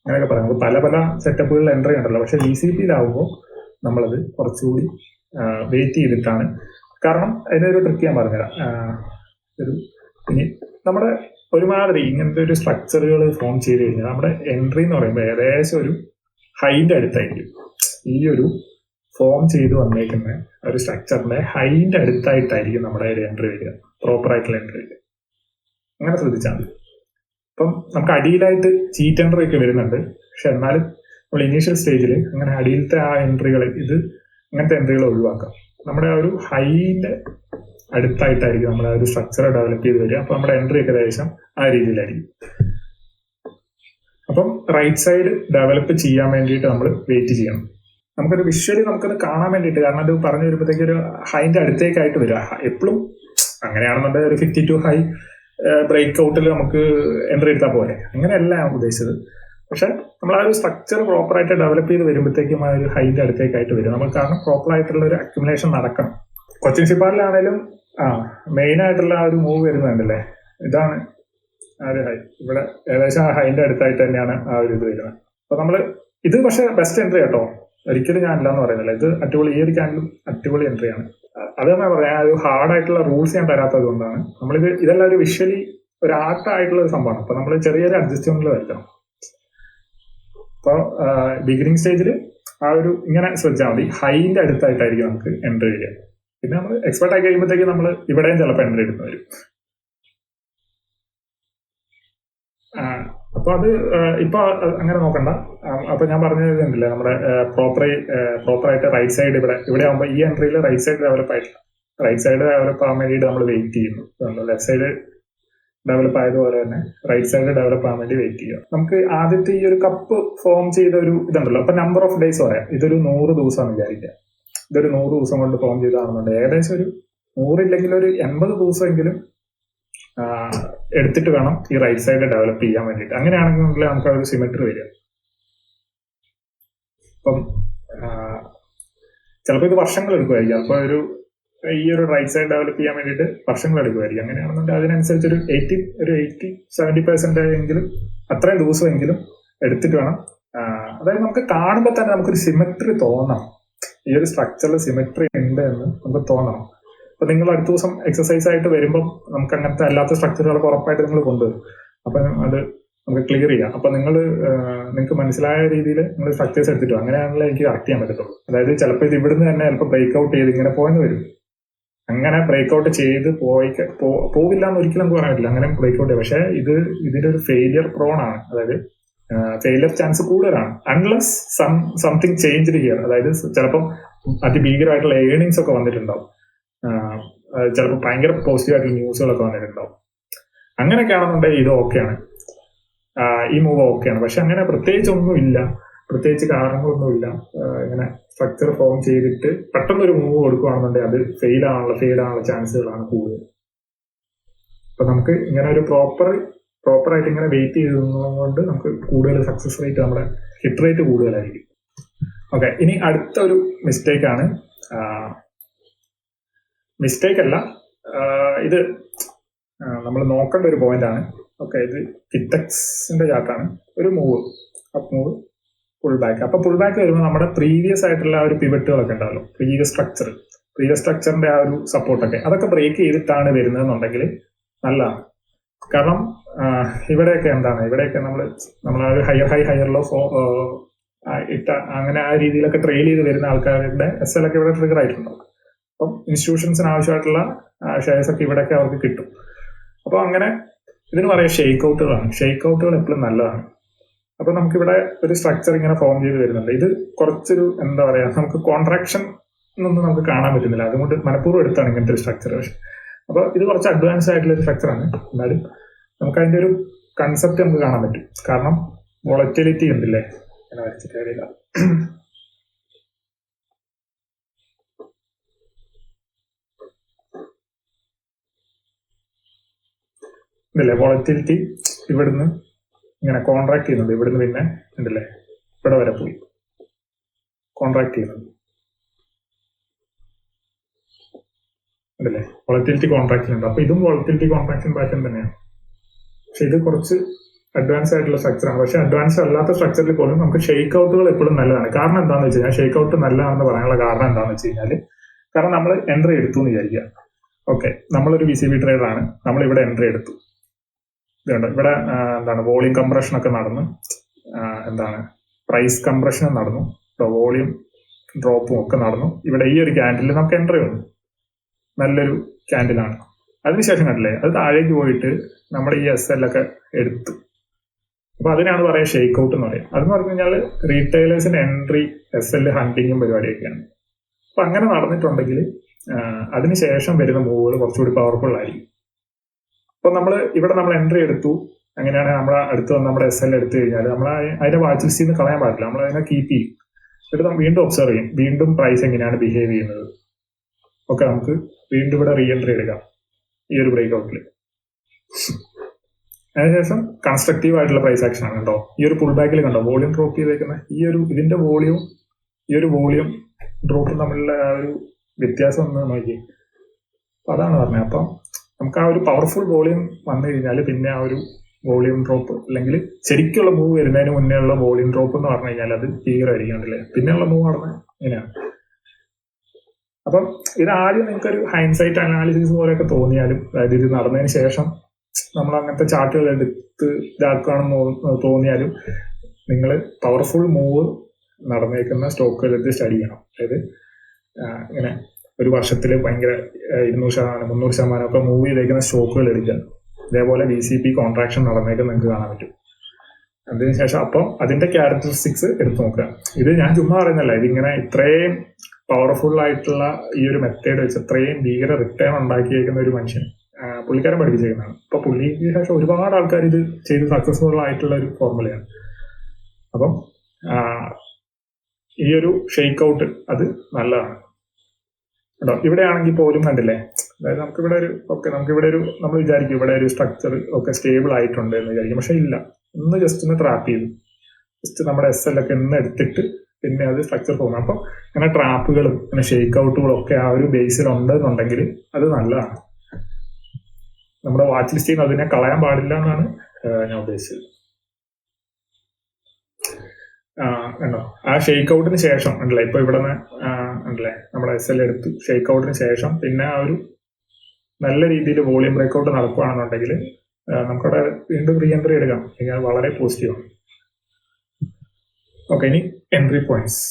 അങ്ങനെയൊക്കെ പറയാം. നമുക്ക് പല സെറ്റപ്പുകളിൽ എൻട്രി ഉണ്ടല്ലോ. പക്ഷെ VCPയിലാവുമ്പോൾ നമ്മളത് കുറച്ചുകൂടി വെയിറ്റ് ചെയ്തിട്ടാണ്. കാരണം അതിനൊരു ട്രിക്ക് ഞാൻ പറഞ്ഞുതരാം. ഇനി നമ്മുടെ ഒരുമാതിരി ഇങ്ങനത്തെ ഒരു സ്ട്രക്ചറുകൾ ഫോം ചെയ്ത് കഴിഞ്ഞാൽ നമ്മുടെ എൻട്രി എന്ന് പറയുമ്പോൾ ഏകദേശം ഒരു ഹൈറ്റ് അടുത്തായിരിക്കും. ഈ ഒരു ഫോം ചെയ്ത് വന്നേക്കുന്ന ഒരു സ്ട്രക്ചറിന്റെ ഹൈറ്റ് അടുത്തായിട്ടായിരിക്കും നമ്മുടെ ഒരു എൻട്രി വരിക, പ്രോപ്പർ ആയിട്ടുള്ള എൻട്രി വരിക. അങ്ങനെ ശ്രദ്ധിച്ചാൽ മതി. അപ്പം നമുക്ക് അടിയിലായിട്ട് ചീറ്റ് എൻട്രി ഒക്കെ വരുന്നുണ്ട്. പക്ഷെ എന്നാലും നമ്മൾ ഇനീഷ്യൽ സ്റ്റേജിൽ അങ്ങനെ അടിയിലത്തെ ആ എൻട്രികൾ അങ്ങനത്തെ എൻട്രികൾ ഒഴിവാക്കാം. നമ്മുടെ ആ ഒരു ഹൈന്റെ അടുത്തായിട്ടായിരിക്കും നമ്മുടെ ആ ഒരു സ്ട്രക്ചർ ഡെവലപ്പ് ചെയ്ത് വരിക. അപ്പൊ നമ്മുടെ എൻട്രി ഒക്കെ ഏകദേശം ആ രീതിയിലായിരിക്കും. അപ്പം റൈറ്റ് സൈഡ് ഡെവലപ്പ് ചെയ്യാൻ വേണ്ടിയിട്ട് നമ്മൾ വെയിറ്റ് ചെയ്യണം. നമുക്കൊരു വിഷ്വലി നമുക്കത് കാണാൻ വേണ്ടിയിട്ട്, കാരണം അത് പറഞ്ഞു വരുമ്പോഴത്തേക്ക് ഒരു ഹൈന്റെ അടുത്തേക്കായിട്ട് വരിക. എപ്പോഴും അങ്ങനെയാണെന്നുണ്ടെങ്കിൽ ഒരു 52 ഹൈ ബ്രേക്ക് ഔട്ടിൽ നമുക്ക് എൻട്രി എടുത്താൽ പോലെ, അങ്ങനെയല്ല ഞാൻ ഉദ്ദേശിച്ചത്. പക്ഷെ നമ്മൾ ആ ഒരു സ്ട്രക്ചർ പ്രോപ്പറായിട്ട് ഡെവലപ്പ് ചെയ്ത് വരുമ്പോഴത്തേക്കും ആ ഒരു ഹൈറ്റ് അടുത്തേക്കായിട്ട് വരും. നമ്മൾ കാരണം പ്രോപ്പർ ആയിട്ടുള്ള ഒരു അക്യുമുലേഷൻ നടക്കണം. കൊച്ചിൻ ഷിപ്പാറിലാണേലും മെയിൻ ആയിട്ടുള്ള ആ ഒരു മൂവ് വരുന്നുണ്ടല്ലേ, ഇതാണ് ആ ഒരു ഹൈ. ഇവിടെ ഏകദേശം ആ ഹൈന്റെ അടുത്തായിട്ട് തന്നെയാണ് ആ ഒരു ഇത് വരുന്നത്. അപ്പൊ നമ്മൾ ഇത് പക്ഷെ ബെസ്റ്റ് എൻട്രി കേട്ടോ, ഒരിക്കലും ഞാൻ ഇല്ലാന്ന് പറയുന്നില്ല. ഇത് അടിപൊളി, ഈ ഒരു ക്യാൻഡിലും അടിപൊളി എൻട്രിയാണ്. അത് തന്നെ പറയാം, ഒരു ഹാർഡായിട്ടുള്ള റൂൾസ് ഞാൻ തരാത്തത് കൊണ്ടാണ്. ഇതെല്ലാം ഒരു വിഷ്വലി ഒരു ആർട്ടായിട്ടുള്ള ഒരു സംഭവമാണ്. അപ്പൊ നമ്മൾ ചെറിയൊരു അഡ്ജസ്റ്റ്മെന്റിൽ വരുത്തണം. അപ്പോൾ ബിഗിനിങ് സ്റ്റേജിൽ ആ ഒരു ഇങ്ങനെ ശ്രദ്ധിച്ചാൽ മതി, ഹൈന്റെ അടുത്തായിട്ടായിരിക്കും നമുക്ക് എൻട്രി വരിക. പിന്നെ നമ്മൾ എക്സ്പെർട്ട് ആയി കഴിയുമ്പോഴത്തേക്ക് നമ്മൾ ഇവിടെയും ചിലപ്പോൾ എൻട്രി എടുത്ത് വരും. അപ്പൊ അത് ഇപ്പൊ അങ്ങനെ നോക്കണ്ട. അപ്പൊ ഞാൻ പറഞ്ഞില്ലേ, നമ്മുടെ പ്രോപ്പറായിട്ട് റൈറ്റ് സൈഡ് ഇവിടെ ആകുമ്പോൾ ഈ എൻട്രിയിൽ റൈറ്റ് സൈഡ് ഡെവലപ്പ് ആയിട്ടില്ല. റൈറ്റ് സൈഡ് ഡെവലപ്പ് ആകാൻ വേണ്ടിയിട്ട് നമ്മൾ വെയിറ്റ് ചെയ്യുന്നു. ലെഫ്റ്റ് സൈഡ് ഡെവലപ്പ് ആയതുപോലെ തന്നെ റൈറ്റ് സൈഡ് ഡെവലപ്പ് ആകാൻ വേണ്ടി വെയിറ്റ് ചെയ്യുക. നമുക്ക് ആദ്യത്തെ ഈ ഒരു കപ്പ് ഫോം ചെയ്ത ഒരു ഇതുണ്ടല്ലോ, അപ്പൊ നമ്പർ ഓഫ് ഡേയ്സ് പറയാം. ഇതൊരു 100 ദിവസമാണ് വിചാരിക്കുക. ഇതൊരു 100 ദിവസം കൊണ്ട് ഫോം ചെയ്താണെന്നുണ്ട് ഏകദേശം ഒരു 100 ഇല്ലെങ്കിൽ ഒരു 80 ദിവസമെങ്കിലും എടുത്തിട്ട് വേണം ഈ റൈറ്റ് സൈഡ് ഡെവലപ്പ് ചെയ്യാൻ വേണ്ടിയിട്ട്. അങ്ങനെയാണെങ്കിൽ നമുക്ക് ആ ഒരു സിമെട്രി വരിക. അപ്പം ചിലപ്പോൾ ഇത് വർഷങ്ങൾ എടുക്കുമായിരിക്കും. അപ്പോൾ ഈ ഒരു റൈറ്റ് സൈഡ് ഡെവലപ്പ് ചെയ്യാൻ വേണ്ടിയിട്ട് വർഷങ്ങൾ എടുക്കുമായിരിക്കും. അങ്ങനെയാണെന്നുണ്ടെങ്കിൽ അതിനനുസരിച്ച് ഒരു 80-70% എങ്കിലും അത്രയും ദിവസമെങ്കിലും എടുത്തിട്ട് വേണം. അതായത് നമുക്ക് കാണുമ്പോൾ തന്നെ നമുക്കൊരു സിമെട്രി തോന്നണം, ഈ ഒരു സ്ട്രക്ചറിൽ സിമെട്രി ഉണ്ട് എന്ന് നമുക്ക് തോന്നണം. അപ്പൊ നിങ്ങൾ അടുത്ത ദിവസം എക്സസൈസ് ആയിട്ട് വരുമ്പം നമുക്ക് അങ്ങനത്തെ അല്ലാത്ത സ്ട്രക്ചറുകളൊക്കെ ഉറപ്പായിട്ട് നിങ്ങൾ കൊണ്ടുവരും. അപ്പൊ അത് നമുക്ക് ക്ലിയർ ചെയ്യാം. അപ്പൊ നിങ്ങൾക്ക് മനസ്സിലായ രീതിയിൽ നിങ്ങൾ സ്ട്രക്ചേഴ്സ് എടുത്തിട്ടു. അങ്ങനെയാണല്ലോ എനിക്ക് കറക്റ്റ് ചെയ്യാൻ പറ്റത്തുള്ളൂ. അതായത് ചിലപ്പോൾ ഇത് ഇവിടുന്ന് തന്നെ ചിലപ്പോൾ ബ്രേക്ക് ഔട്ട് ചെയ്ത് ഇങ്ങനെ പോയെന്ന് വരും. അങ്ങനെ ബ്രേക്ക് ഔട്ട് ചെയ്ത് പോവില്ല എന്ന് ഒരിക്കലും നമുക്ക് പറയാൻ പറ്റില്ല. അങ്ങനെ ബ്രേക്ക് ഔട്ട് ചെയ്യും. പക്ഷെ ഇതിന്റെ ഒരു ഫെയിലിയർ പ്രോൺ ആണ്. അതായത് ഫെയിലിയർ ചാൻസ് കൂടുതലാണ് അൺലെസ് സംതിങ് ചേഞ്ച് ഹിയർ. അതായത് ചിലപ്പം അതിഭീകരമായിട്ടുള്ള ഏർണിങ്സ് ഒക്കെ വന്നിട്ടുണ്ടാവും. ചിലപ്പോൾ ഭയങ്കര പോസിറ്റീവ് ആയിട്ടുള്ള ന്യൂസുകളൊക്കെ വന്നിട്ടുണ്ടാവും. അങ്ങനെയൊക്കെ ആണെന്നുണ്ടെങ്കിൽ ഇത് ഓക്കെയാണ്, ഈ മൂവ് ഓക്കെയാണ്. പക്ഷെ അങ്ങനെ പ്രത്യേകിച്ചൊന്നുമില്ല, പ്രത്യേകിച്ച് കാരണങ്ങളൊന്നുമില്ല. ഇങ്ങനെ സ്ട്രക്ചർ ഫോം ചെയ്തിട്ട് പെട്ടെന്നൊരു മൂവ് കൊടുക്കുകയാണെന്നുണ്ടെങ്കിൽ അത് ഫെയിൽ ആവാനുള്ള ചാൻസുകളാണ് കൂടുതൽ. അപ്പൊ നമുക്ക് ഇങ്ങനെ ഒരു പ്രോപ്പറായിട്ട് ഇങ്ങനെ വെയിറ്റ് ചെയ്തുകൊണ്ട് നമുക്ക് കൂടുതൽ സക്സസ് റേറ്റ്, നമ്മുടെ ഹിറ്റ് റേറ്റ് കൂടുതലായിരിക്കും. ഓക്കെ, ഇനി അടുത്ത ഒരു മിസ്റ്റേക്ക് ആണ്, മിസ്റ്റേക്ക് അല്ല, ഇത് നമ്മൾ നോക്കേണ്ട ഒരു പോയിന്റ് ആണ്. ഓക്കെ, ഇത് കിറ്റക്സിന്റെ ചാർട്ടാണ്. ഒരു move, up move, pull back. അപ്പൊ പുൾ ബാക്ക് വരുമ്പോൾ നമ്മുടെ പ്രീവിയസ് ആയിട്ടുള്ള ആ ഒരു പിവറ്റുകളൊക്കെ ഉണ്ടാവല്ലോ, പ്രീവിയസ് സ്ട്രക്ചറിന്റെ ആ ഒരു സപ്പോർട്ടൊക്കെ, അതൊക്കെ ബ്രേക്ക് ചെയ്തിട്ടാണ് വരുന്നതെന്നുണ്ടെങ്കിൽ നല്ലതാണ്. കാരണം ഇവിടെയൊക്കെ നമ്മൾ ആ ഒരു ഹയറിലോ അങ്ങനെ ആ രീതിയിലൊക്കെ ട്രെയിൽ ചെയ്ത് വരുന്ന ആൾക്കാരുടെ SL ഒക്കെ ഇവിടെ ട്രിഗർ ആയിട്ടുണ്ടാവും. അപ്പം ഇൻസ്റ്റിറ്റ്യൂഷൻസിന് ആവശ്യമായിട്ടുള്ള ഷെയർസ് ഒക്കെ ഇവിടെയൊക്കെ അവർക്ക് കിട്ടും. അപ്പൊ അങ്ങനെ ഇതിന് പറയാം ഷെയ്ക്ക് ഔട്ടുകളാണ്. ഷെയ്ക്ക് ഔട്ടുകൾ എപ്പോഴും നല്ലതാണ്. അപ്പൊ നമുക്കിവിടെ ഒരു സ്ട്രക്ചർ ഇങ്ങനെ ഫോം ചെയ്ത് വരുന്നുണ്ട്. ഇത് കുറച്ചൊരു എന്താ പറയാ, നമുക്ക് കോൺട്രാക്ഷൻ ഒന്നും നമുക്ക് കാണാൻ പറ്റുന്നില്ല, അതുകൊണ്ട് മനഃപൂർവ്വം എടുത്താണ് ഇങ്ങനത്തെ ഒരു സ്ട്രക്ചർ. അപ്പൊ ഇത് കുറച്ച് അഡ്വാൻസ് ആയിട്ടുള്ള ഒരു സ്ട്രക്ചറാണ്. എന്നാലും നമുക്ക് അതിന്റെ ഒരു കൺസെപ്റ്റ് നമുക്ക് കാണാൻ പറ്റും. കാരണം വോളറ്റിലിറ്റി ഉണ്ടല്ലേ, അങ്ങനെ വരച്ചിട്ട് കാര്യമില്ല. ഇതല്ലേ വോളറ്റിലിറ്റി, ഇവിടുന്ന് ഇങ്ങനെ കോൺട്രാക്ട് ചെയ്യുന്നുണ്ട്, ഇവിടുന്ന് പിന്നെ ഉണ്ടല്ലേ ഇവിടെ വരെ പോയി കോൺട്രാക്ട് ചെയ്യുന്നുണ്ട്, ഉണ്ടല്ലേ വോളറ്റിലിറ്റി കോൺട്രാക്ഷൻ ഉണ്ട്. അപ്പൊ ഇതും വോളറ്റിലിറ്റി കോൺട്രാക്ഷൻ പാറ്റേൺ തന്നെയാണ്. പക്ഷെ ഇത് കുറച്ച് അഡ്വാൻസ് ആയിട്ടുള്ള സ്ട്രക്ചറാണ്. പക്ഷെ അഡ്വാൻസ് അല്ലാത്ത സ്ട്രക്ചറിൽ പോലും നമുക്ക് ഷെയ്ക്ക് ഔട്ടുകൾ എപ്പോഴും നല്ലതാണ്. കാരണം എന്താണെന്ന് വെച്ച് കഴിഞ്ഞാൽ ഷെയ്ക്ക് ഔട്ട് നല്ലതാണെന്ന് പറയാനുള്ള കാരണം എന്താണെന്ന് വെച്ച് കഴിഞ്ഞാൽ, കാരണം നമ്മൾ എൻട്രി എടുത്തു എന്ന് വിചാരിക്കുക. ഓക്കെ, നമ്മളൊരു VCB ട്രേഡർ ആണ്, നമ്മൾ ഇവിടെ എൻട്രി എടുത്തു. ഇതുണ്ട് ഇവിടെ എന്താണ് വോളിയം കംപ്രഷൻ ഒക്കെ നടന്ന്, പ്രൈസ് കംപ്രഷനും നടന്നു, വോളിയം ഡ്രോപ്പും ഒക്കെ നടന്നു. ഇവിടെ ഈ ഒരു ക്യാൻഡിൽ നമുക്ക് എൻട്രി വന്നു, നല്ലൊരു ക്യാൻഡിലാണ്. അതിനുശേഷം കണ്ടില്ലേ അത് താഴേക്ക് പോയിട്ട് നമ്മുടെ ഈ SL ഒക്കെ എടുത്തു. അപ്പൊ അതിനാണ് പറയാ ഷെയ്ക്ക് ഔട്ട് എന്ന് പറയാം. അതെന്ന് പറഞ്ഞു കഴിഞ്ഞാൽ റീറ്റെയിലേഴ്സിന്റെ എൻട്രി SL ഹണ്ടിങ്ങും പരിപാടിയൊക്കെയാണ്. അപ്പൊ അങ്ങനെ നടന്നിട്ടുണ്ടെങ്കിൽ അതിനുശേഷം വരുന്ന മൂവുകൾ കുറച്ചുകൂടി പവർഫുൾ ആയിരിക്കും. അപ്പൊ നമ്മൾ എൻട്രി എടുത്തു, അങ്ങനെയാണെങ്കിൽ നമ്മളെ അടുത്ത് വന്ന് നമ്മുടെ SL എടുത്തു കഴിഞ്ഞാൽ നമ്മൾ അതിന്റെ വാച്ച് ലിസ്റ്റിൽ നിന്ന് കളയാൻ പാടില്ല, നമ്മൾ അതിനെ കീപ്പ് ചെയ്യും. എന്നിട്ട് നമ്മൾ വീണ്ടും ഒബ്സർവ് ചെയ്യും, വീണ്ടും പ്രൈസ് എങ്ങനെയാണ് ബിഹേവ് ചെയ്യുന്നത്. ഓക്കെ, നമുക്ക് വീണ്ടും ഇവിടെ റീ എൻട്രി എടുക്കാം ഈ ഒരു ബ്രേക്ക് ഔട്ടിൽ. അതിനുശേഷം കൺസ്ട്രക്റ്റീവ് ആയിട്ടുള്ള പ്രൈസ് ആക്ഷൻ ആണ് കേട്ടോ. ഈ ഒരു പുൾ ബാക്കിൽ കണ്ടോ വോളിയം ഡ്രോപ്പ് ചെയ്തേക്കുന്ന ഇതിന്റെ വോളിയം, ഈ ഒരു വോളിയം ഡ്രോപ്പും തമ്മിലുള്ള ആ ഒരു വ്യത്യാസം ഒന്ന് നോക്കി. അപ്പൊ അതാണ് പറഞ്ഞത്. അപ്പം നമുക്ക് ആ ഒരു പവർഫുൾ വോളിയം വന്നു കഴിഞ്ഞാൽ പിന്നെ ആ ഒരു വോളിയം ഡ്രോപ്പ്, അല്ലെങ്കിൽ ശരിക്കുള്ള മൂവ് വരുന്നതിന് മുന്നേ ഉള്ള വോളിയം ഡ്രോപ്പ് എന്ന് പറഞ്ഞു കഴിഞ്ഞാൽ അത് തീരായിരിക്കും, അല്ലേ? പിന്നെയുള്ള മൂവ് നടന്ന ഇങ്ങനെയാണ്. അപ്പം ഇത് ആദ്യം നിങ്ങൾക്കൊരു ഹൈൻസൈറ്റ് അനാലിസിസ് പോലെയൊക്കെ തോന്നിയാലും, അതായത് ഇത് നടന്നതിന് ശേഷം നമ്മൾ അങ്ങനത്തെ ചാർട്ടുകൾ എടുത്ത് ഇതാക്കുകയാണെന്ന് തോന്നിയാലും, നിങ്ങൾ പവർഫുൾ മൂവ് നടന്നേക്കുന്ന സ്റ്റോക്കുകൾ എടുത്ത് സ്റ്റഡി ചെയ്യണം. അതായത് ഇങ്ങനെ ഒരു വർഷത്തിൽ ഭയങ്കര 200%, 300% ഒക്കെ മൂവ് ചെയ്തേക്കുന്ന സ്റ്റോക്കുകൾ എടുക്കുക. ഇതേപോലെ VCP കോൺട്രാക്ഷൻ നടന്നേക്ക് നിങ്ങൾക്ക് കാണാൻ പറ്റും. അതിനുശേഷം അപ്പം അതിന്റെ ക്യാരക്ടറിസ്റ്റിക്സ് എടുത്തു നോക്കുക. ഇത് ഞാൻ ചുമ്മാ പറയുന്നല്ല, ഇതിങ്ങനെ ഇത്രയും പവർഫുൾ ആയിട്ടുള്ള ഈ ഒരു മെത്തേഡ് വെച്ച് ഇത്രയും ഭീകര റിട്ടേൺ ഉണ്ടാക്കിയേക്കുന്ന ഒരു മനുഷ്യൻ, പുള്ളിക്കാരൻ പഠിപ്പിച്ചേക്കുന്നതാണ്. അപ്പൊ പുള്ളിക്ക് ശേഷം ഒരുപാട് ആൾക്കാർ ഇത് ചെയ്ത് സക്സസ്ഫുൾ ആയിട്ടുള്ള ഒരു ഫോർമുലയാണ്. അപ്പം ഈ ഒരു ഷെയ്ക്ക് ഔട്ട് അത് നല്ലതാണ് കേട്ടോ. ഇവിടെ ആണെങ്കിൽ പോലും കണ്ടില്ലേ, അതായത് നമുക്കിവിടെ നമ്മൾ വിചാരിക്കും ഇവിടെ ഒരു സ്ട്രക്ചർ ഒക്കെ സ്റ്റേബിൾ ആയിട്ടുണ്ട് എന്ന് വിചാരിക്കും. പക്ഷെ ഇല്ല, ജസ്റ്റ് ട്രാപ്പ് ചെയ്തു, ജസ്റ്റ് നമ്മുടെ SL ഒക്കെ എടുത്തിട്ട് പിന്നെ അത് സ്ട്രക്ചർ ഫോം. അപ്പം ഇങ്ങനെ ട്രാപ്പുകളും ഇങ്ങനെ ഷെയ്ക്ക് ഔട്ടുകളും ഒക്കെ ആ ഒരു ബേസിൽ ഉണ്ടെന്നുണ്ടെങ്കിൽ അത് നല്ലതാണ്. നമ്മുടെ വാച്ച് ലിസ്റ്റിൽ നിന്ന് അതിനെ കളയാൻ പാടില്ല എന്നാണ് ഞാൻ ഉദ്ദേശിച്ചത്. കണ്ടോ, ആ ഷെയ്ക്ക് ഔട്ടിന് ശേഷം ഉണ്ടല്ലേ, ഇപ്പൊ ഇവിടെ ഉണ്ടല്ലേ നമ്മുടെ SL എടുത്തു, ഷെയ്ക്ക് ഔട്ടിന് ശേഷം പിന്നെ ആ ഒരു നല്ല രീതിയിൽ വോളിയം ബ്രേക്ക്ഔട്ട് നടക്കുകയാണെന്നുണ്ടെങ്കിൽ നമുക്കവിടെ വീണ്ടും റീ എൻട്രി എടുക്കാം. വളരെ പോസിറ്റീവാണ്. ഓക്കെ, ഇനി എൻട്രി പോയിന്റ്സ്.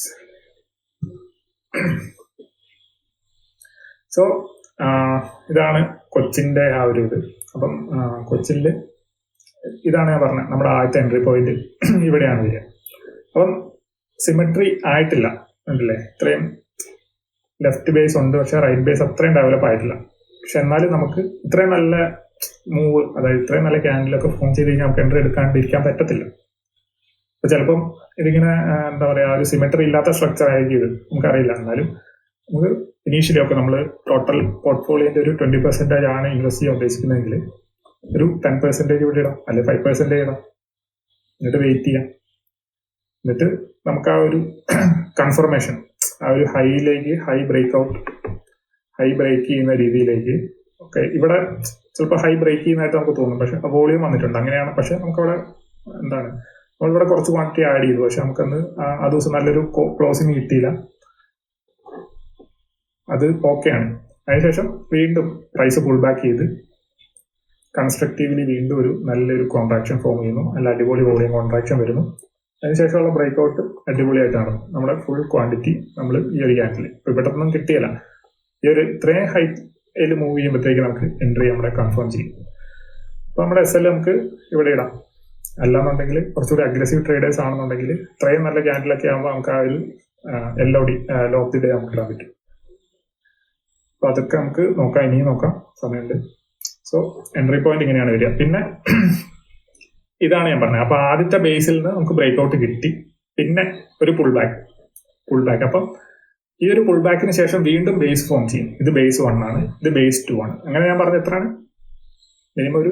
സോ ഇതാണ് കൊച്ചിന്റെ ആ ഒരു ഇത്. അപ്പം കൊച്ചില് ഇതാണ് ഞാൻ പറഞ്ഞത്, നമ്മുടെ ആദ്യത്തെ എൻട്രി പോയിന്റ് ഇവിടെയാണ് വരിക. അപ്പം സിമെട്രി ആയിട്ടില്ല, ഉണ്ടല്ലേ, ഇത്രയും ലെഫ്റ്റ് ബേസ് ഉണ്ട്, പക്ഷെ റൈറ്റ് ബേസ് അത്രയും ഡെവലപ്പ് ആയിട്ടില്ല. പക്ഷെ എന്നാലും നമുക്ക് ഇത്രയും നല്ല മൂവ്, അതായത് ഇത്രയും നല്ല ക്യാൻഡിലൊക്കെ ഫോം ചെയ്ത് കഴിഞ്ഞാൽ നമുക്ക് എൻട്രി എടുക്കാണ്ടിരിക്കാൻ പറ്റത്തില്ല. അപ്പൊ ചിലപ്പം ഇതിങ്ങനെ എന്താ പറയാ, ഒരു സിമെട്രി ഇല്ലാത്ത സ്ട്രക്ചർ ആയിരിക്കും ഇത്, നമുക്കറിയില്ല. എന്നാലും നമുക്ക് ഇനീഷ്യലി ഒക്കെ നമ്മൾ ടോട്ടൽ പോർട്ട്ഫോളിയോന്റെ ഒരു 20% ആണ് ഇൻവെസ്റ്റ് ചെയ്യാൻ ഉദ്ദേശിക്കുന്നതെങ്കിൽ ഒരു 10% ഇവിടെ ഇടാം, അല്ലെങ്കിൽ 5% ഇടാം. എന്നിട്ട് വെയിറ്റ് ചെയ്യാം. എന്നിട്ട് നമുക്ക് ആ ഒരു കൺഫർമേഷൻ, ആ ഒരു ഹൈ ബ്രേക്ക് ചെയ്യുന്ന രീതിയിലേക്ക്, ഓക്കെ ഇവിടെ ചിലപ്പോൾ ഹൈ ബ്രേക്ക് ചെയ്യുന്നതായിട്ട് നമുക്ക് തോന്നും, പക്ഷെ വോളിയം വന്നിട്ടുണ്ട് അങ്ങനെയാണ്. പക്ഷെ നമുക്കവിടെ എന്താണ്, നമ്മളിവിടെ കുറച്ച് ക്വാണ്ടിറ്റി ആഡ് ചെയ്തു, പക്ഷെ നമുക്കന്ന് ആ ദിവസം നല്ലൊരു ക്ലോസിങ് കിട്ടിയില്ല. അത് ഓക്കെയാണ്. അതിനുശേഷം വീണ്ടും പ്രൈസ് പുൾ ബാക്ക് ചെയ്ത് കൺസ്ട്രക്റ്റീവ്ലി വീണ്ടും ഒരു നല്ലൊരു കോൺട്രാക്ഷൻ ഫോം ചെയ്യുന്നു, നല്ല അടിപൊളി വോളിയം കോൺട്രാക്ഷൻ വരുന്നു. അതിനുശേഷമുള്ള ബ്രേക്ക് ഔട്ട് അടിപൊളിയായിട്ടാണ്. നമ്മുടെ ഫുൾ ക്വാണ്ടിറ്റി നമ്മൾ ഈ ഒരു ക്യാൻഡിൽ ഇവിടെ ഒന്നും കിട്ടിയല്ല, ഈ ഒരു ഇത്രയും ഹൈറ്റിൽ മൂവ് ചെയ്യുമ്പോഴത്തേക്ക് നമുക്ക് എൻട്രി നമ്മുടെ കൺഫേം ചെയ്യും. അപ്പൊ നമ്മുടെ SL നമുക്ക് ഇവിടെ ഇടാം. അല്ലാന്നുണ്ടെങ്കിൽ കുറച്ചുകൂടി അഗ്രസീവ് ട്രേഡേഴ്സ് ആണെന്നുണ്ടെങ്കിൽ ഇത്രയും നല്ല ക്യാൻഡിലൊക്കെ ആകുമ്പോൾ നമുക്ക് ആ ഒരു LOD law of the day നമുക്ക് ഇടാൻ പറ്റും. അപ്പൊ അതൊക്കെ നമുക്ക് നോക്കാം, ഇനിയും നോക്കാം, സമയമുണ്ട്. സോ എൻട്രി പോയിന്റ് ഇങ്ങനെയാണ് വരിക. പിന്നെ ഇതാണ് ഞാൻ പറഞ്ഞത്. അപ്പൊ ആദ്യത്തെ ബേസിൽ നിന്ന് നമുക്ക് ബ്രേക്ക് ഔട്ട് കിട്ടി, പിന്നെ ഒരു പുൾ ബാക്ക്. അപ്പം ഈ ഒരു പുൾ ബാക്കിന് ശേഷം വീണ്ടും ബേസ് ഫോം ചെയ്യും. ഇത് ബേസ് 1 ആണ്, ഇത് ബേസ് 2 ആണ്. അങ്ങനെ ഞാൻ പറഞ്ഞത് എത്രയാണ്, മിനിമം ഒരു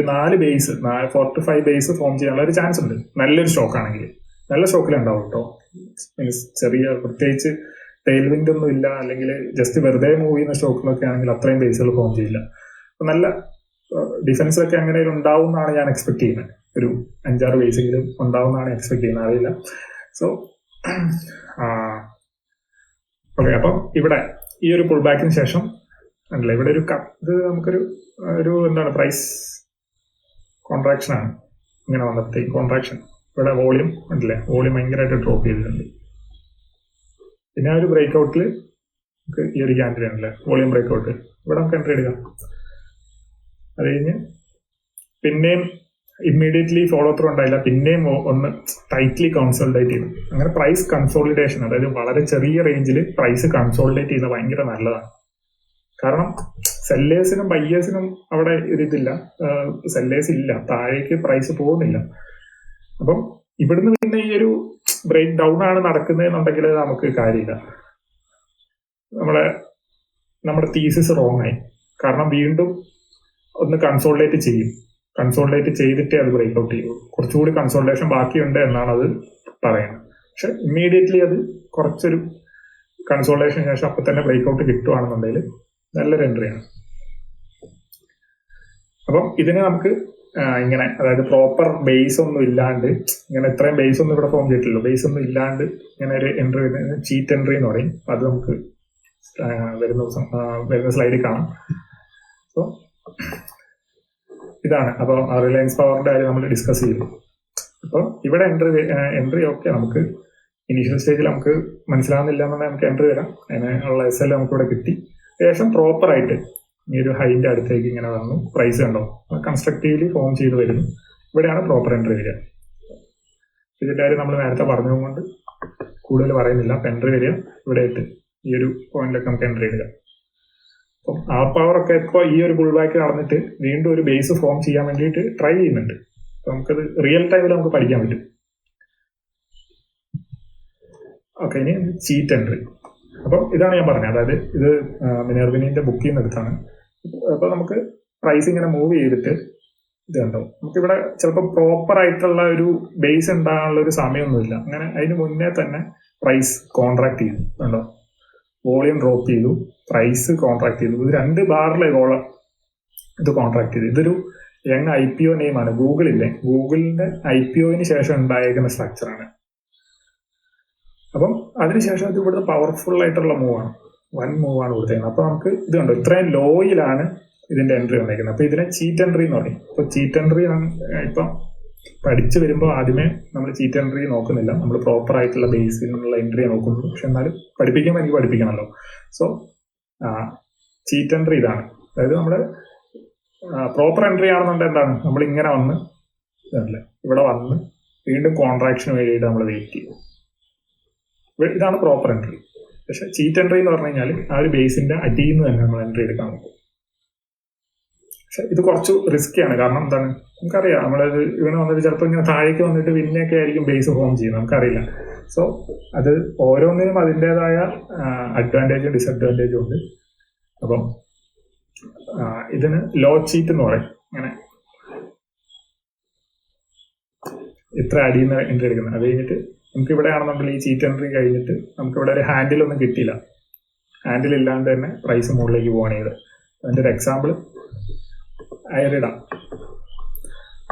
4 ബേസ്, 4 to 5 ബേസ് ഫോം ചെയ്യാനുള്ള ഒരു ചാൻസ് ഉണ്ട്. നല്ലൊരു സ്റ്റോക്ക് ആണെങ്കിൽ, നല്ല സ്റ്റോക്കിലുണ്ടാവും കേട്ടോ. മീൻസ് ചെറിയ പ്രത്യേകിച്ച് ടെയിൽ വിൻഡ് ഒന്നും ഇല്ല, അല്ലെങ്കിൽ ജസ്റ്റ് വെറുതെ മൂവ് ചെയ്യുന്ന സ്റ്റോക്കിലൊക്കെ ആണെങ്കിൽ അത്രയും ബേസുകൾ ഫോം ചെയ്യില്ല. അപ്പൊ നല്ല ഡിഫൻസിലൊക്കെ അങ്ങനെ ഉണ്ടാവും എന്നാണ് ഞാൻ എക്സ്പെക്ട് ചെയ്യുന്നത്. ഒരു 5-6 ബേസെങ്കിലും ഉണ്ടാവുന്നതാണ് എക്സ്പെക്ട് ചെയ്യുന്നത്, അറിയില്ല. സോ ഓക്കെ, അപ്പം ഇവിടെ ഈ ഒരു പുൾ ബാക്കിന് ശേഷം ഉണ്ടല്ലേ, ഇവിടെ ഒരു ഇത് നമുക്കൊരു എന്താണ് പ്രൈസ് കോൺട്രാക്ഷൻ ആണ്. ഇങ്ങനെ വന്നപ്പോഴത്തേക്ക് കോൺട്രാക്ഷൻ, ഇവിടെ വോളിയം ഉണ്ടല്ലേ, വോളിയം ഭയങ്കരമായിട്ട് ഡ്രോപ്പ് ചെയ്തിട്ടുണ്ട്. പിന്നെ ആ ഒരു ബ്രേക്ക് ഔട്ടിൽ നമുക്ക് ഈ ഒരു ക്യാൻഡിൽ ആണല്ലേ വോളിയം ബ്രേക്ക് ഔട്ട്, ഇവിടെ നമുക്ക് എൻട്രി എടുക്കാം. അത് കഴിഞ്ഞ് പിന്നെയും ഇമ്മീഡിയറ്റ്ലി ഫോളോ ത്രൂ ഉണ്ടായില്ല, പിന്നെയും ഒന്ന് ടൈറ്റ്ലി കൺസോളിഡേറ്റ് ചെയ്തു. അങ്ങനെ പ്രൈസ് കൺസോളിഡേഷൻ, അതായത് വളരെ ചെറിയ റേഞ്ചിൽ പ്രൈസ് കൺസോളിഡേറ്റ് ചെയ്യുന്നത് ഭയങ്കര നല്ലതാണ്. കാരണം സെല്ലേഴ്സിനും ബയ്യേഴ്സിനും അവിടെ ഒരിതില്ല, സെല്ലേഴ്സ് ഇല്ല, താഴേക്ക് പ്രൈസ് പോകുന്നില്ല. അപ്പം ഇവിടുന്ന് പിന്നെ ഈ ഒരു ബ്രേക്ക് ഡൗൺ ആണ് നടക്കുന്നതെന്നുണ്ടെങ്കിൽ നമുക്ക് കാര്യമില്ല, നമ്മുടെ തീസിസ് റോങ് ആയി. കാരണം വീണ്ടും ഒന്ന് കൺസോളിഡേറ്റ് ചെയ്തിട്ടേ അത് ബ്രേക്ക് ഔട്ട് ചെയ്യും. കുറച്ചുകൂടി കൺസോളിഡേഷൻ ബാക്കിയുണ്ട് എന്നാണ് അത് പറയുന്നത്. പക്ഷെ ഇമ്മീഡിയറ്റ്ലി അത് കുറച്ചൊരു കൺസോളിഡേഷന് ശേഷം അപ്പൊ തന്നെ ബ്രേക്ക് ഔട്ട് കിട്ടുവാണെന്നുണ്ടെങ്കിൽ നല്ലൊരു എൻട്രിയാണ്. അപ്പം ഇതിനെ നമുക്ക് ഇങ്ങനെ, അതായത് പ്രോപ്പർ ബേസ് ഒന്നും ഇല്ലാണ്ട്, ഇങ്ങനെ ഇത്രയും ബേസ് ഒന്നും ഇവിടെ ഫോം ചെയ്തിട്ടില്ല, ബേസ് ഒന്നും ഇല്ലാണ്ട് ഇങ്ങനെ ഒരു എൻട്രി വരുന്നത് ചീറ്റ് എൻട്രി എന്ന് പറയും. അത് നമുക്ക് വരുന്ന സ്ലൈഡിൽ കാണാം. സോ ഇതാണ്. അപ്പോൾ റിലയൻസ് പവറിന്റെ കാര്യം നമ്മൾ ഡിസ്കസ് ചെയ്തു. അപ്പോൾ ഇവിടെ എൻട്രി ഒക്കെ നമുക്ക് ഇനീഷ്യൽ സ്റ്റേജിൽ നമുക്ക് മനസ്സിലാവുന്നില്ല എന്നുണ്ടെങ്കിൽ നമുക്ക് എൻട്രി വരാം. അതിനുള്ള SL നമുക്ക് ഇവിടെ കിട്ടി. ശേഷം പ്രോപ്പറായിട്ട് ഈ ഒരു ഹൈന്റെ അടുത്തേക്ക് ഇങ്ങനെ വന്നു, പ്രൈസ് കണ്ടോ കൺസ്ട്രക്റ്റീവ്ലി ഫോം ചെയ്ത് വരുന്നു. ഇവിടെയാണ് പ്രോപ്പർ എൻട്രി വരിക. ഇതിന്റെ കാര്യം നമ്മൾ നേരത്തെ പറഞ്ഞതുകൊണ്ട് കൂടുതൽ പറയുന്നില്ല. എൻട്രി വരിക ഇവിടെ ഇട്ട് ഈ ഒരു പോയിന്റിലൊക്കെ നമുക്ക് എൻട്രി ഇടുക. അപ്പം ആ പവർ ഒക്കെ ഇപ്പോൾ ഈ ഒരു പുൾ ബാക്ക് നടന്നിട്ട് വീണ്ടും ഒരു ബേസ് ഫോം ചെയ്യാൻ വേണ്ടിയിട്ട് ട്രൈ ചെയ്യുന്നുണ്ട്. അപ്പൊ നമുക്കത് റിയൽ ടൈമിൽ നമുക്ക് പഠിക്കാൻ പറ്റും. ഓക്കെ, ഇനി ചീറ്റ് എൻട്രി. അപ്പം ഇതാണ് ഞാൻ പറഞ്ഞത്, അതായത് ഇത് മിനർവിനിന്റെ ബുക്കിൽ നിന്ന് എടുത്താണ്. അപ്പൊ നമുക്ക് പ്രൈസ് ഇങ്ങനെ മൂവ് ചെയ്തിട്ട് ഇത് കണ്ടോ, നമുക്കിവിടെ ചിലപ്പോൾ പ്രോപ്പർ ആയിട്ടുള്ള ഒരു ബേസ് ഉണ്ടാകാനുള്ള ഒരു സമയമൊന്നുമില്ല. അങ്ങനെ അതിന് മുന്നേ തന്നെ പ്രൈസ് കോൺട്രാക്ട് ചെയ്തു കണ്ടോ, വോളിയം ഡ്രോപ്പ് ചെയ്തു, പ്രൈസ് കോൺട്രാക്ട് ചെയ്തു. ഇത് 2 ബാറിലെ ഇത് കോൺട്രാക്ട് ചെയ്തു. ഇതൊരു യങ് IPO നെയിമാണ്. ഗൂഗിളിന്റെ IPOന് ശേഷം ഉണ്ടായിരിക്കുന്ന സ്ട്രക്ചറാണ്. അപ്പം അതിനുശേഷം ഇത് ഇവിടുത്തെ പവർഫുൾ ആയിട്ടുള്ള മൂവാണ്, വൻ മൂവാണ് കൊടുത്തേക്കുന്നത്. അപ്പൊ നമുക്ക് ഇത് കണ്ടോ, ഇത്രയും ലോയിലാണ് ഇതിന്റെ എൻട്രി വന്നേക്കുന്നത്. അപ്പൊ ഇതിനെ ചീറ്റ് എൻട്രി എന്ന് പറയും. ഇപ്പൊ ചീറ്റ് എൻട്രി ഇപ്പം പഠിച്ചു വരുമ്പോൾ ആദ്യമേ നമ്മൾ ചീറ്റ് എൻട്രി നോക്കുന്നില്ല, നമ്മൾ പ്രോപ്പർ ആയിട്ടുള്ള ബേസിലുള്ള എൻട്രി നോക്കുന്നു. പക്ഷെ എന്നാലും പഠിപ്പിക്കുമ്പോൾ എനിക്ക് പഠിപ്പിക്കണമല്ലോ. സോ ചീറ്റ് എൻട്രി ഇതാണ്. അതായത് നമ്മുടെ പ്രോപ്പർ എൻട്രി ആണെന്നുണ്ടെങ്കിൽ എന്താണ്, നമ്മൾ ഇങ്ങനെ വന്ന് ഇവിടെ വന്ന് വീണ്ടും കോൺട്രാക്ഷന് വേണ്ടിയിട്ട് നമ്മൾ വെയിറ്റ് ചെയ്യും. ഇതാണ് പ്രോപ്പർ എൻട്രി. പക്ഷെ ചീറ്റ് എൻട്രി എന്ന് പറഞ്ഞു കഴിഞ്ഞാൽ ആ ഒരു ബേസിന്റെ അടിയിൽ നിന്ന് തന്നെ നമ്മൾ എൻട്രി എടുക്കാൻ നോക്കും. പക്ഷെ ഇത് കുറച്ച് റിസ്ക്കിയാണ്. കാരണം എന്താണ്, നമുക്കറിയാം നമ്മളത് ഇവന് വന്നിട്ട് ചിലപ്പോൾ ഇങ്ങനെ താഴേക്ക് വന്നിട്ട് പിന്നെയൊക്കെ ആയിരിക്കും ബേസ് ഫോം ചെയ്യുന്നത്, നമുക്കറിയില്ല. സോ അത് ഓരോന്നിനും അതിൻ്റെതായ അഡ്വാൻറ്റേജും ഡിസഡ്വാൻറ്റേജും ഉണ്ട്. അപ്പം ഇതിന് ലോ ചീറ്റ് എന്ന് പറയും. അങ്ങനെ ഇത്ര അടിയിൽ നിന്ന് എൻട്രി എടുക്കുന്നത്. അത് കഴിഞ്ഞിട്ട് നമുക്ക് ഇവിടെ ആണെന്നുണ്ടെങ്കിൽ ഈ ചീറ്റ് എൻട്രി കഴിഞ്ഞിട്ട് നമുക്ക് ഇവിടെ ഒരു ഹാൻഡിലൊന്നും കിട്ടിയില്ല. ഹാൻഡിൽ ഇല്ലാണ്ട് തന്നെ പ്രൈസ് മുകളിലേക്ക് പോവുകയാണെങ്കിൽ അതിൻ്റെ ഒരു എക്സാമ്പിൾ ഐറിഡ.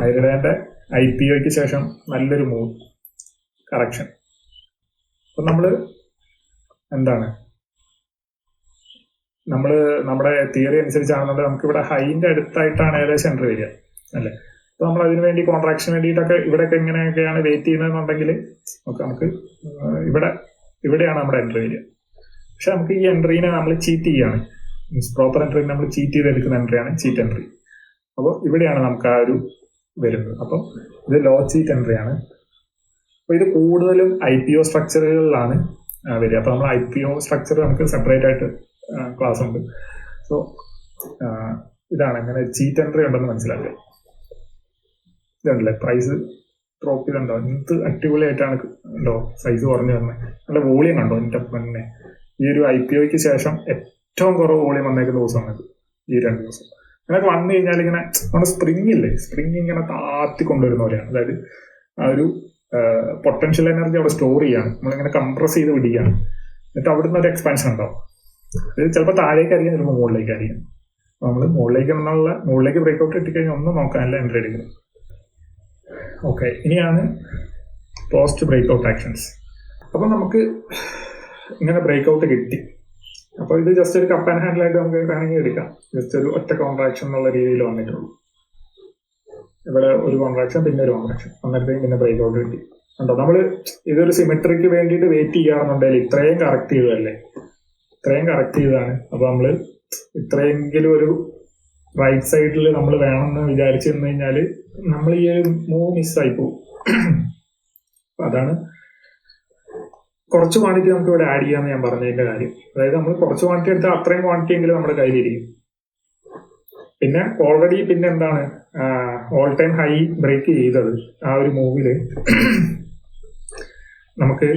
ഐറിഡേൻ്റെ IPOയ്ക്ക് ശേഷം നല്ലൊരു മൂവ് കറക്ഷൻ. അപ്പം നമ്മൾ എന്താണ്, നമ്മുടെ തിയറി അനുസരിച്ചാണെന്നുണ്ടെങ്കിൽ നമുക്കിവിടെ ഹൈൻ്റെ അടുത്തായിട്ടാണ് ഏകദേശം എൻട്രി വരിക അല്ലേ. അപ്പോൾ നമ്മൾ അതിന് വേണ്ടി കോൺട്രാക്ഷൻ വേണ്ടിയിട്ടൊക്കെ ഇവിടെയൊക്കെ ഇങ്ങനെയൊക്കെയാണ് വെയിറ്റ് ചെയ്യുന്നതെന്നുണ്ടെങ്കിൽ നമുക്ക് ഇവിടെയാണ് നമ്മുടെ എൻട്രി വരിക. പക്ഷെ നമുക്ക് ഈ എൻട്രീനെ നമ്മൾ ചീറ്റ് ചെയ്യുകയാണ്. പ്രോപ്പർ എൻട്രീനെ നമ്മൾ ചീറ്റ് ചെയ്തെടുക്കുന്ന എൻട്രിയാണ് ചീറ്റ് എൻട്രി. അപ്പോൾ ഇവിടെയാണ് നമുക്ക് ആ ഒരു വരുന്നത്. അപ്പം ഇത് ലോ ചീറ്റ് എൻട്രിയാണ്. അപ്പോൾ ഇത് കൂടുതലും IPO സ്ട്രക്ചറുകളിലാണ് വരിക. അപ്പോൾ നമ്മൾ IPO സ്ട്രക്ചർ നമുക്ക് സെപ്പറേറ്റ് ആയിട്ട് ക്ലാസ് ഉണ്ട്. സോ ഇതാണ് അങ്ങനെ ചീറ്റ് എൻട്രി ഉണ്ടെന്ന് മനസ്സിലാക്കുക. ഇതുണ്ടല്ലേ പ്രൈസ് ഡ്രോപ്പ് ചെയ്തുണ്ടോ, എന്ത് അടിപൊളിയായിട്ടാണ് ഉണ്ടോ സൈസ് കുറഞ്ഞു വരുന്നത്. നല്ല വോളിയം കണ്ടോ എൻ്റെ തന്നെ. ഈ ഒരു IPOയ്ക്ക് ശേഷം ഏറ്റവും കുറവ് വോളിയം വന്നേക്കുന്ന ദിവസമാണ് ഈ 2 ദിവസം. അങ്ങനെ വന്നു കഴിഞ്ഞാൽ ഇങ്ങനെ നമ്മുടെ സ്പ്രിങ് ഇങ്ങനെ താത്തി കൊണ്ടുവരുന്ന പോലെയാണ്. അതായത് ആ ഒരു പൊട്ടൻഷ്യൽ എനർജി അവിടെ സ്റ്റോർ ചെയ്യാണ്, നമ്മളിങ്ങനെ കംപ്രസ് ചെയ്ത് വിടുകയാണ്. എന്നിട്ട് അവിടുന്ന് ഒരു എക്സ്പാൻഷൻ ഉണ്ടാവും. ഇത് ചിലപ്പോൾ താഴേക്ക് അറിയാം, ചിലപ്പോൾ മുകളിലേക്ക് അറിയാം. നമ്മൾ മുകളിലേക്ക് ബ്രേക്ക്ഔട്ട് ഇട്ടിക്കഴിഞ്ഞാൽ ഒന്നും നോക്കാനല്ല എൻട്രി എടുക്കുന്നത്. ഓക്കെ, ഇനിയാണ് പോസ്റ്റ് ബ്രേക്ക്ഔട്ട് ആക്ഷൻസ്. അപ്പം നമുക്ക് ഇങ്ങനെ ബ്രേക്ക്ഔട്ട് കിട്ടി. അപ്പോൾ ഇത് ജസ്റ്റ് ഒരു കപ്പ് ആൻഡ് ഹാൻഡിലായിട്ട് നമുക്ക് വേണമെങ്കിൽ എടുക്കാം. ജസ്റ്റ് ഒരു ഒറ്റ കോൺട്രാക്ഷൻ എന്നുള്ള രീതിയിൽ വന്നിട്ടുള്ളൂ. ഇവിടെ ഒരു കോൺട്രാക്ഷൻ, പിന്നെ ഒരു കോൺട്രാക്ഷൻ, അന്നേരത്തേക്കും പിന്നെ ബ്രേക്ക്ഔട്ട് കിട്ടി. കണ്ടോ, നമ്മൾ ഇതൊരു സിമെട്രിക്ക് വേണ്ടിയിട്ട് വെയിറ്റ് ചെയ്യുകയാണെന്നുണ്ടെങ്കിൽ ഇത്രയും കറക്റ്റ് ചെയ്തതാണ്. അപ്പോൾ നമ്മൾ ഇത്രയെങ്കിലും ഒരു റൈറ്റ് സൈഡിൽ നമ്മൾ വേണമെന്ന് വിചാരിച്ചിരുന്നു കഴിഞ്ഞാൽ നമ്മൾ ഈ ഒരു മൂവ് മിസ്സായി പോകും. അതാണ് കുറച്ച് ക്വാണ്ടിറ്റി നമുക്ക് ഇവിടെ ആഡ് ചെയ്യാമെന്ന് ഞാൻ പറഞ്ഞതിന്റെ കാര്യം. അതായത് നമ്മൾ കുറച്ച് ക്വാണ്ടിറ്റി എടുത്താൽ അത്രയും ക്വാണ്ടിറ്റി എങ്കിലും നമ്മുടെ കയ്യിലിരിക്കും. പിന്നെ ഓൾറെഡി പിന്നെ എന്താണ് ഓൾ ടൈം ഹൈ ബ്രേക്ക് ചെയ്തത് ആ ഒരു മൂവില് നമുക്ക്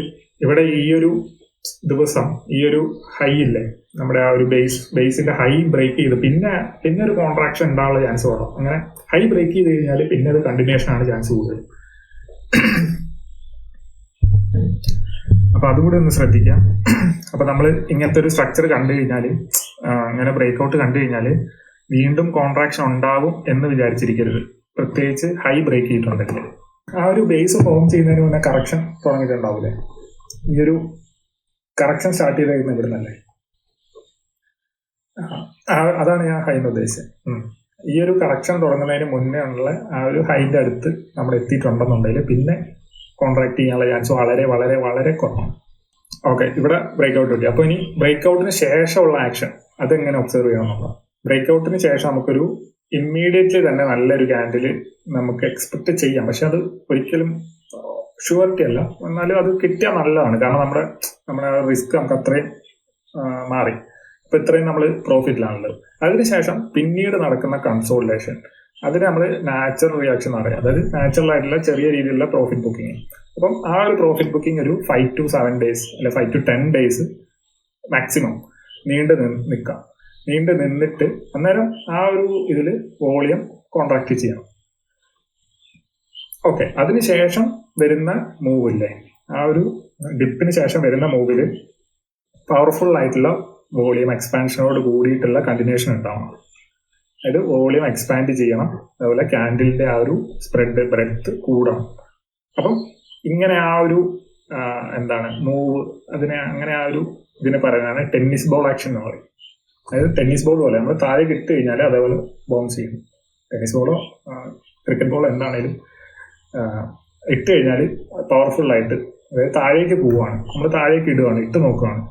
ഇവിടെ ഈ ഒരു ദിവസം ഈ ഒരു ഹൈ ഇല്ലേ, നമ്മുടെ ആ ഒരു ബേസിന്റെ ഹൈ ബ്രേക്ക് ചെയ്ത് പിന്നെ ഒരു കോൺട്രാക്ഷൻ ഉണ്ടാവാനുള്ള ചാൻസ് കുറവ്. അങ്ങനെ ഹൈ ബ്രേക്ക് ചെയ്ത് കഴിഞ്ഞാൽ പിന്നെ അത് കണ്ടിന്യൂഷൻ ആണ് ചാൻസ് കൂടുതൽ. അപ്പൊ അതുകൂടി ഒന്ന് ശ്രദ്ധിക്കാം. അപ്പൊ നമ്മൾ ഇങ്ങനത്തെ ഒരു സ്ട്രക്ചർ കണ്ടു കഴിഞ്ഞാൽ, ഇങ്ങനെ ബ്രേക്ക്ഔട്ട് കണ്ടു കഴിഞ്ഞാൽ വീണ്ടും കോൺട്രാക്ഷൻ ഉണ്ടാവും എന്ന് വിചാരിച്ചിരിക്കരുത്. പ്രത്യേകിച്ച് ഹൈ ബ്രേക്ക് ചെയ്തിട്ടുണ്ടെങ്കിൽ ആ ഒരു ബേസ് ഫോം ചെയ്യുന്നതിന് മുന്നേ കറക്ഷൻ തുടങ്ങിയിട്ടുണ്ടാവില്ലേ. ഈ ഒരു കറക്ഷൻ സ്റ്റാർട്ട് ചെയ്ത് കഴിയുന്ന ഇവിടെ നിന്നല്ലേ, അതാണ് ഞാൻ ഹൈ എന്ന് ഉദ്ദേശിച്ചത്. ഈ ഒരു കറക്ഷൻ തുടങ്ങുന്നതിന് മുന്നേ ഉള്ള ആ ഒരു ഹൈൻ്റെ അടുത്ത് നമ്മൾ എത്തിയിട്ടുണ്ടെന്നുണ്ടെങ്കിൽ പിന്നെ കോൺട്രാക്ട് ചെയ്യാനുള്ള ചാൻസ് വളരെ വളരെ വളരെ കുറവാണ്. ഓക്കെ, ഇവിടെ ബ്രേക്ക്ഔട്ട് കിട്ടി. അപ്പോൾ ഇനി ബ്രേക്ക്ഔട്ടിന് ശേഷമുള്ള ആക്ഷൻ അതെങ്ങനെ ഒബ്സർവ് ചെയ്യണം എന്നുള്ളത്. ബ്രേക്ക്ഔട്ടിന് ശേഷം നമുക്കൊരു ഇമ്മീഡിയറ്റ്ലി തന്നെ നല്ലൊരു ക്യാൻഡിൽ നമുക്ക് എക്സ്പെക്ട് ചെയ്യാം. പക്ഷെ അത് ഒരിക്കലും ഷുവർട്ടി അല്ല, എന്നാലും അത് കിട്ടിയാൽ നല്ലതാണ്. കാരണം നമ്മുടെ റിസ്ക് നമുക്ക് അത്രയും മാറി. അപ്പൊ ഇത്രയും നമ്മൾ പ്രോഫിറ്റിലാണുള്ളത്. അതിനുശേഷം പിന്നീട് നടക്കുന്ന കൺസോളിഡേഷൻ, അതിന് നമ്മൾ നാച്ചുറൽ റിയാക്ഷൻ എന്ന് പറയാം. അതായത് നാച്ചുറൽ ആയിട്ടുള്ള ചെറിയ രീതിയിലുള്ള പ്രോഫിറ്റ് ബുക്കിംഗ്. അപ്പം ആ ഒരു പ്രോഫിറ്റ് ബുക്കിംഗ് ഒരു 5 to 7 days അല്ലെ 5 to 10 days മാക്സിമം നീണ്ടു നിന്നിട്ട് അന്നേരം ആ ഒരു ഇതിൽ വോളിയം കോൺട്രാക്ട് ചെയ്യണം. ഓക്കെ, അതിനുശേഷം വരുന്ന മൂവില്ലേ, ആ ഒരു ഡിപ്പിന് ശേഷം വരുന്ന മൂവിൽ പവർഫുൾ ആയിട്ടുള്ള വോളിയം എക്സ്പാൻഷനോട് കൂടിയിട്ടുള്ള കണ്ടിന്യൂഷൻ ഉണ്ടാവണം. അതായത് വോളിയം എക്സ്പാൻഡ് ചെയ്യണം, അതുപോലെ ക്യാൻഡിലിന്റെ ആ ഒരു സ്പ്രെഡ് ബ്രെഡ്ത്ത് കൂടണം. അപ്പം ഇങ്ങനെ ആ ഒരു മൂവ് അങ്ങനെ ആ ഒരു ഇതിനെ പറയുന്നതാണ് ടെന്നീസ് ബോൾ ആക്ഷൻ എന്ന് പറയും. അതായത് ടെന്നീസ് ബോൾ പോലെ നമ്മൾ താഴെ ഇട്ട് കഴിഞ്ഞാൽ അതേപോലെ ബൗൺസ് ചെയ്യും. ടെന്നീസ് ബോളോ ക്രിക്കറ്റ് ബോളോ എന്താണേലും ഇട്ട് കഴിഞ്ഞാൽ പവർഫുള്ളായിട്ട്, അതായത് താഴേക്ക് പോവുകയാണ്, നമ്മൾ താഴേക്ക് ഇടുകയാണ്, ഇട്ട് നോക്കുകയാണ്.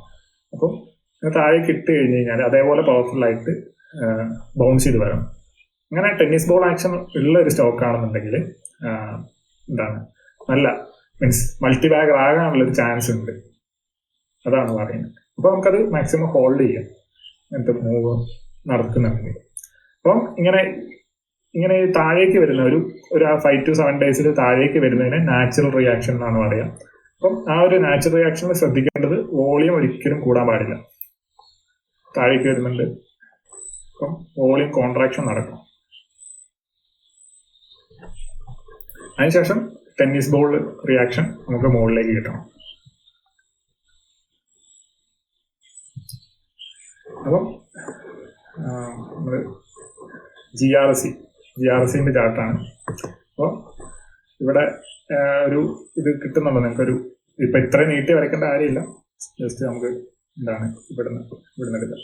അപ്പം താഴേക്ക് ഇട്ട് കഴിഞ്ഞ് കഴിഞ്ഞാൽ അതേപോലെ പവർഫുള്ളായിട്ട് ബൗൺസ് ചെയ്ത് വരണം. അങ്ങനെ ടെന്നീസ് ബോൾ ആക്ഷൻ ഉള്ള ഒരു സ്റ്റോക്ക് ആണെന്നുണ്ടെങ്കിൽ നല്ല മൾട്ടി ബാഗർ ആകാനുള്ളൊരു ചാൻസ് ഉണ്ട്. അതാണ് പറയുന്നത്. അപ്പോൾ നമുക്കത് മാക്സിമം ഹോൾഡ് ചെയ്യാം അങ്ങനത്തെ മൂവ് നടക്കുന്നുണ്ടെങ്കിൽ. അപ്പം ഇങ്ങനെ ഈ താഴേക്ക് വരുന്ന ഒരു 5 to 7 ഡേയ്സിൽ താഴേക്ക് വരുന്നതിനെ നാച്ചുറൽ റിയാക്ഷൻ എന്നാണ് പറയാം. അപ്പം ആ ഒരു നാച്ചുറൽ റിയാക്ഷനിൽ ശ്രദ്ധിക്കേണ്ടത് വോളിയം ഒരിക്കലും കൂടാൻ പാടില്ല. താഴേക്ക് വരുന്നുണ്ട്, അപ്പം വോളിയം കോൺട്രാക്ഷൻ നടക്കും. അതിനുശേഷം ടെന്നീസ് ബോൾ റിയാക്ഷൻ നമുക്ക് മുകളിലേക്ക് കിട്ടണം. അപ്പം നമ്മള് GRCന്റെ ചാർട്ടാണ്. അപ്പോൾ ഇവിടെ ഒരു ഇത് കിട്ടുന്നുണ്ടോ നിങ്ങൾക്കൊരു, ഇപ്പൊ ഇത്രയും നീട്ടി വരയ്ക്കേണ്ട കാര്യമില്ല, ജസ്റ്റ് നമുക്ക് എന്താണ് ഇവിടുന്ന് എടുക്കാം.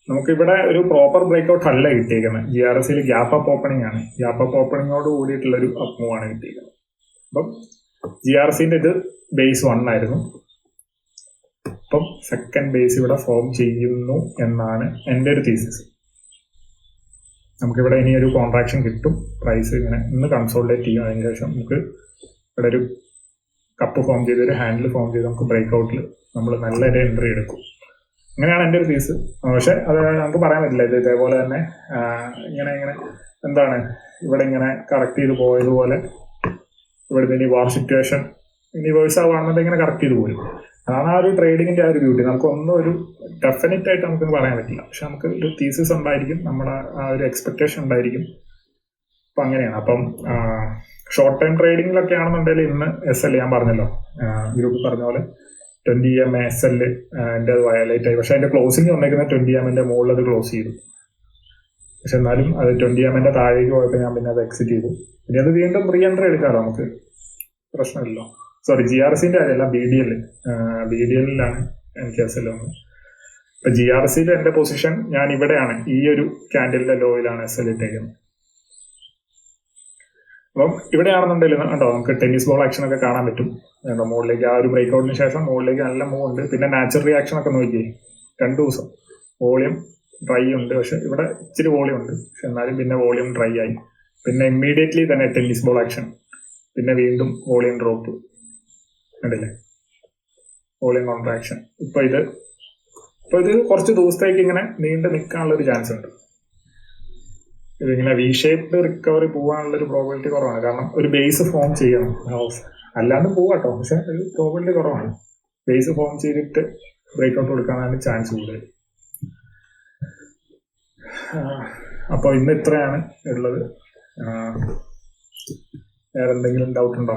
നമുക്കിവിടെ ഒരു പ്രോപ്പർ ബ്രേക്ക്ഔട്ട് അല്ല കിട്ടിയിരിക്കുന്നത്. GRCയിൽ ഗ്യാപ്പ് അപ്പ് ഓപ്പണിംഗ് ആണ്. ഗ്യാപ്പ് അപ്പ് ഓപ്പണിങ്ങോട് കൂടിയിട്ടുള്ള ഒരു അപ്പ് മൂവ് ആണ് കിട്ടിയിരിക്കുന്നത്. അപ്പം GRCന്റെ ഇത് ബേസ് 1 ആയിരുന്നു. അപ്പം സെക്കൻഡ് ബേസ് ഇവിടെ ഫോം ചെയ്യുന്നു എന്നാണ് എൻ്റെ ഒരു തീസിസ്. നമുക്കിവിടെ ഇനി ഒരു കോൺട്രാക്ഷൻ കിട്ടും. പ്രൈസ് ഇന്ന് കൺസോളിഡേറ്റ് ചെയ്യും. അതിന് ശേഷം നമുക്ക് ഇവിടെ ഒരു കപ്പ് ഫോം ചെയ്ത്, ഒരു ഹാൻഡിൽ ഫോം ചെയ്ത് നമുക്ക് ബ്രേക്ക്ഔട്ടിൽ നമ്മൾ നല്ലൊരു എൻട്രി എടുക്കും. അങ്ങനെയാണ് എൻ്റെ ഒരു തീസ്. പക്ഷെ അത് നമുക്ക് പറയാൻ പറ്റില്ല. ഇത് ഇതേപോലെ തന്നെ ഇങ്ങനെ എന്താണ് ഇവിടെ ഇങ്ങനെ കറക്റ്റ് ചെയ്ത് പോയതുപോലെ ഇവിടുന്ന് ഇനി വാർ സിറ്റുവേഷൻ ഇനി വേഴ്സ് ആവുകയാണെന്നുണ്ടെങ്കിൽ ഇങ്ങനെ കറക്റ്റ് ചെയ്ത് പോരും. അതാണ് ആ ഒരു ട്രേഡിങ്ങിന്റെ ആ ഒരു ബ്യൂട്ടി. നമുക്കൊന്നും ഒരു ഡെഫിനറ്റ് ആയിട്ട് നമുക്ക് പറയാൻ പറ്റില്ല. പക്ഷെ നമുക്ക് ഒരു തീസിസ് ഉണ്ടായിരിക്കും, നമ്മുടെ ആ ഒരു എക്സ്പെക്ടേഷൻ ഉണ്ടായിരിക്കും. അപ്പൊ അങ്ങനെയാണ്. അപ്പം ഷോർട്ട് ടൈം ട്രേഡിങ്ങിലൊക്കെ ആണെന്നുണ്ടെങ്കിൽ ഇന്ന് SL ഞാൻ പറഞ്ഞല്ലോ, ഗ്രൂപ്പ് പറഞ്ഞ പോലെ 20 EM SL എൻ്റെ അത് വയലേറ്റ് ആയി. പക്ഷെ അതിന്റെ ക്ലോസിംഗ് വന്നേക്കുന്ന 20 EM മുകളിൽ അത് ക്ലോസ് ചെയ്തു. പക്ഷെ എന്നാലും അത് 20 EM താഴേക്ക് പോയപ്പോൾ ഞാൻ പിന്നെ അത് എക്സിറ്റ് ചെയ്തു. പിന്നെ അത് വീണ്ടും റീ എൻട്രി എടുക്കാമല്ലോ, നമുക്ക് പ്രശ്നമില്ലല്ലോ. സോറി, GRCന്റെ കാര്യമല്ല, BDLലാണ് എനിക്ക് SL വന്നത്. ഇപ്പൊ GRCയിൽ എന്റെ പൊസിഷൻ ഞാൻ ഇവിടെയാണ്, ഈ ഒരു ക്യാൻഡലിന്റെ ലോയിലാണ് SL ഇട്ടേക്കുന്നത്. അപ്പം ഇവിടെയാണെന്നുണ്ടെങ്കിൽ കണ്ടോ നമുക്ക് ടെന്നീസ് ബോൾ ആക്ഷൻ ഒക്കെ കാണാൻ പറ്റും. മുകളിലേക്ക് ആ ഒരു ബ്രേക്ക്ഔട്ടിന് ശേഷം മുകളിലേക്ക് നല്ല മൂവ് ഉണ്ട്. പിന്നെ നാച്ചുറൽ റിയാക്ഷൻ ഒക്കെ നോക്കിയേ, 2 ദിവസം വോളിയം ഡ്രൈ ഉണ്ട്. പക്ഷെ ഇവിടെ ഇച്ചിരി വോളിയം ഉണ്ട്, പക്ഷെ എന്നാലും പിന്നെ വോളിയം ഡ്രൈ ആയി. പിന്നെ ഇമ്മീഡിയറ്റ്ലി തന്നെ ടെന്നീസ് ബോൾ ആക്ഷൻ, പിന്നെ വീണ്ടും വോളിയം ഡ്രോപ്പ് കണ്ടില്ലേ, വോളിയം കോൺട്രാക്ഷൻ. ഇപ്പൊ ഇത് കുറച്ച് ദിവസത്തേക്ക് ഇങ്ങനെ നീണ്ടു നിൽക്കാനുള്ള ഒരു ചാൻസ് ഉണ്ട്. ഇതിങ്ങനെ വി ഷേപ്ഡ് റിക്കവറി പോകാനുള്ള ഒരു പ്രോബിലിറ്റി കുറവാണ്. കാരണം ഒരു ബേസ് ഫോം ചെയ്യണം, അല്ലാണ്ട് പോവാട്ടോ. പക്ഷെ ഒരു പ്രോബിലിറ്റി കുറവാണ്. ബേസ് ഫോം ചെയ്തിട്ട് ബ്രേക്ക്ഔട്ട് കൊടുക്കാനാണ് ചാൻസ് കൂടുതൽ. അപ്പോൾ ഇന്ന് ഇത്രയാണ് ഉള്ളത്. വേറെ എന്തെങ്കിലും ഡൗട്ട് ഉണ്ടോ?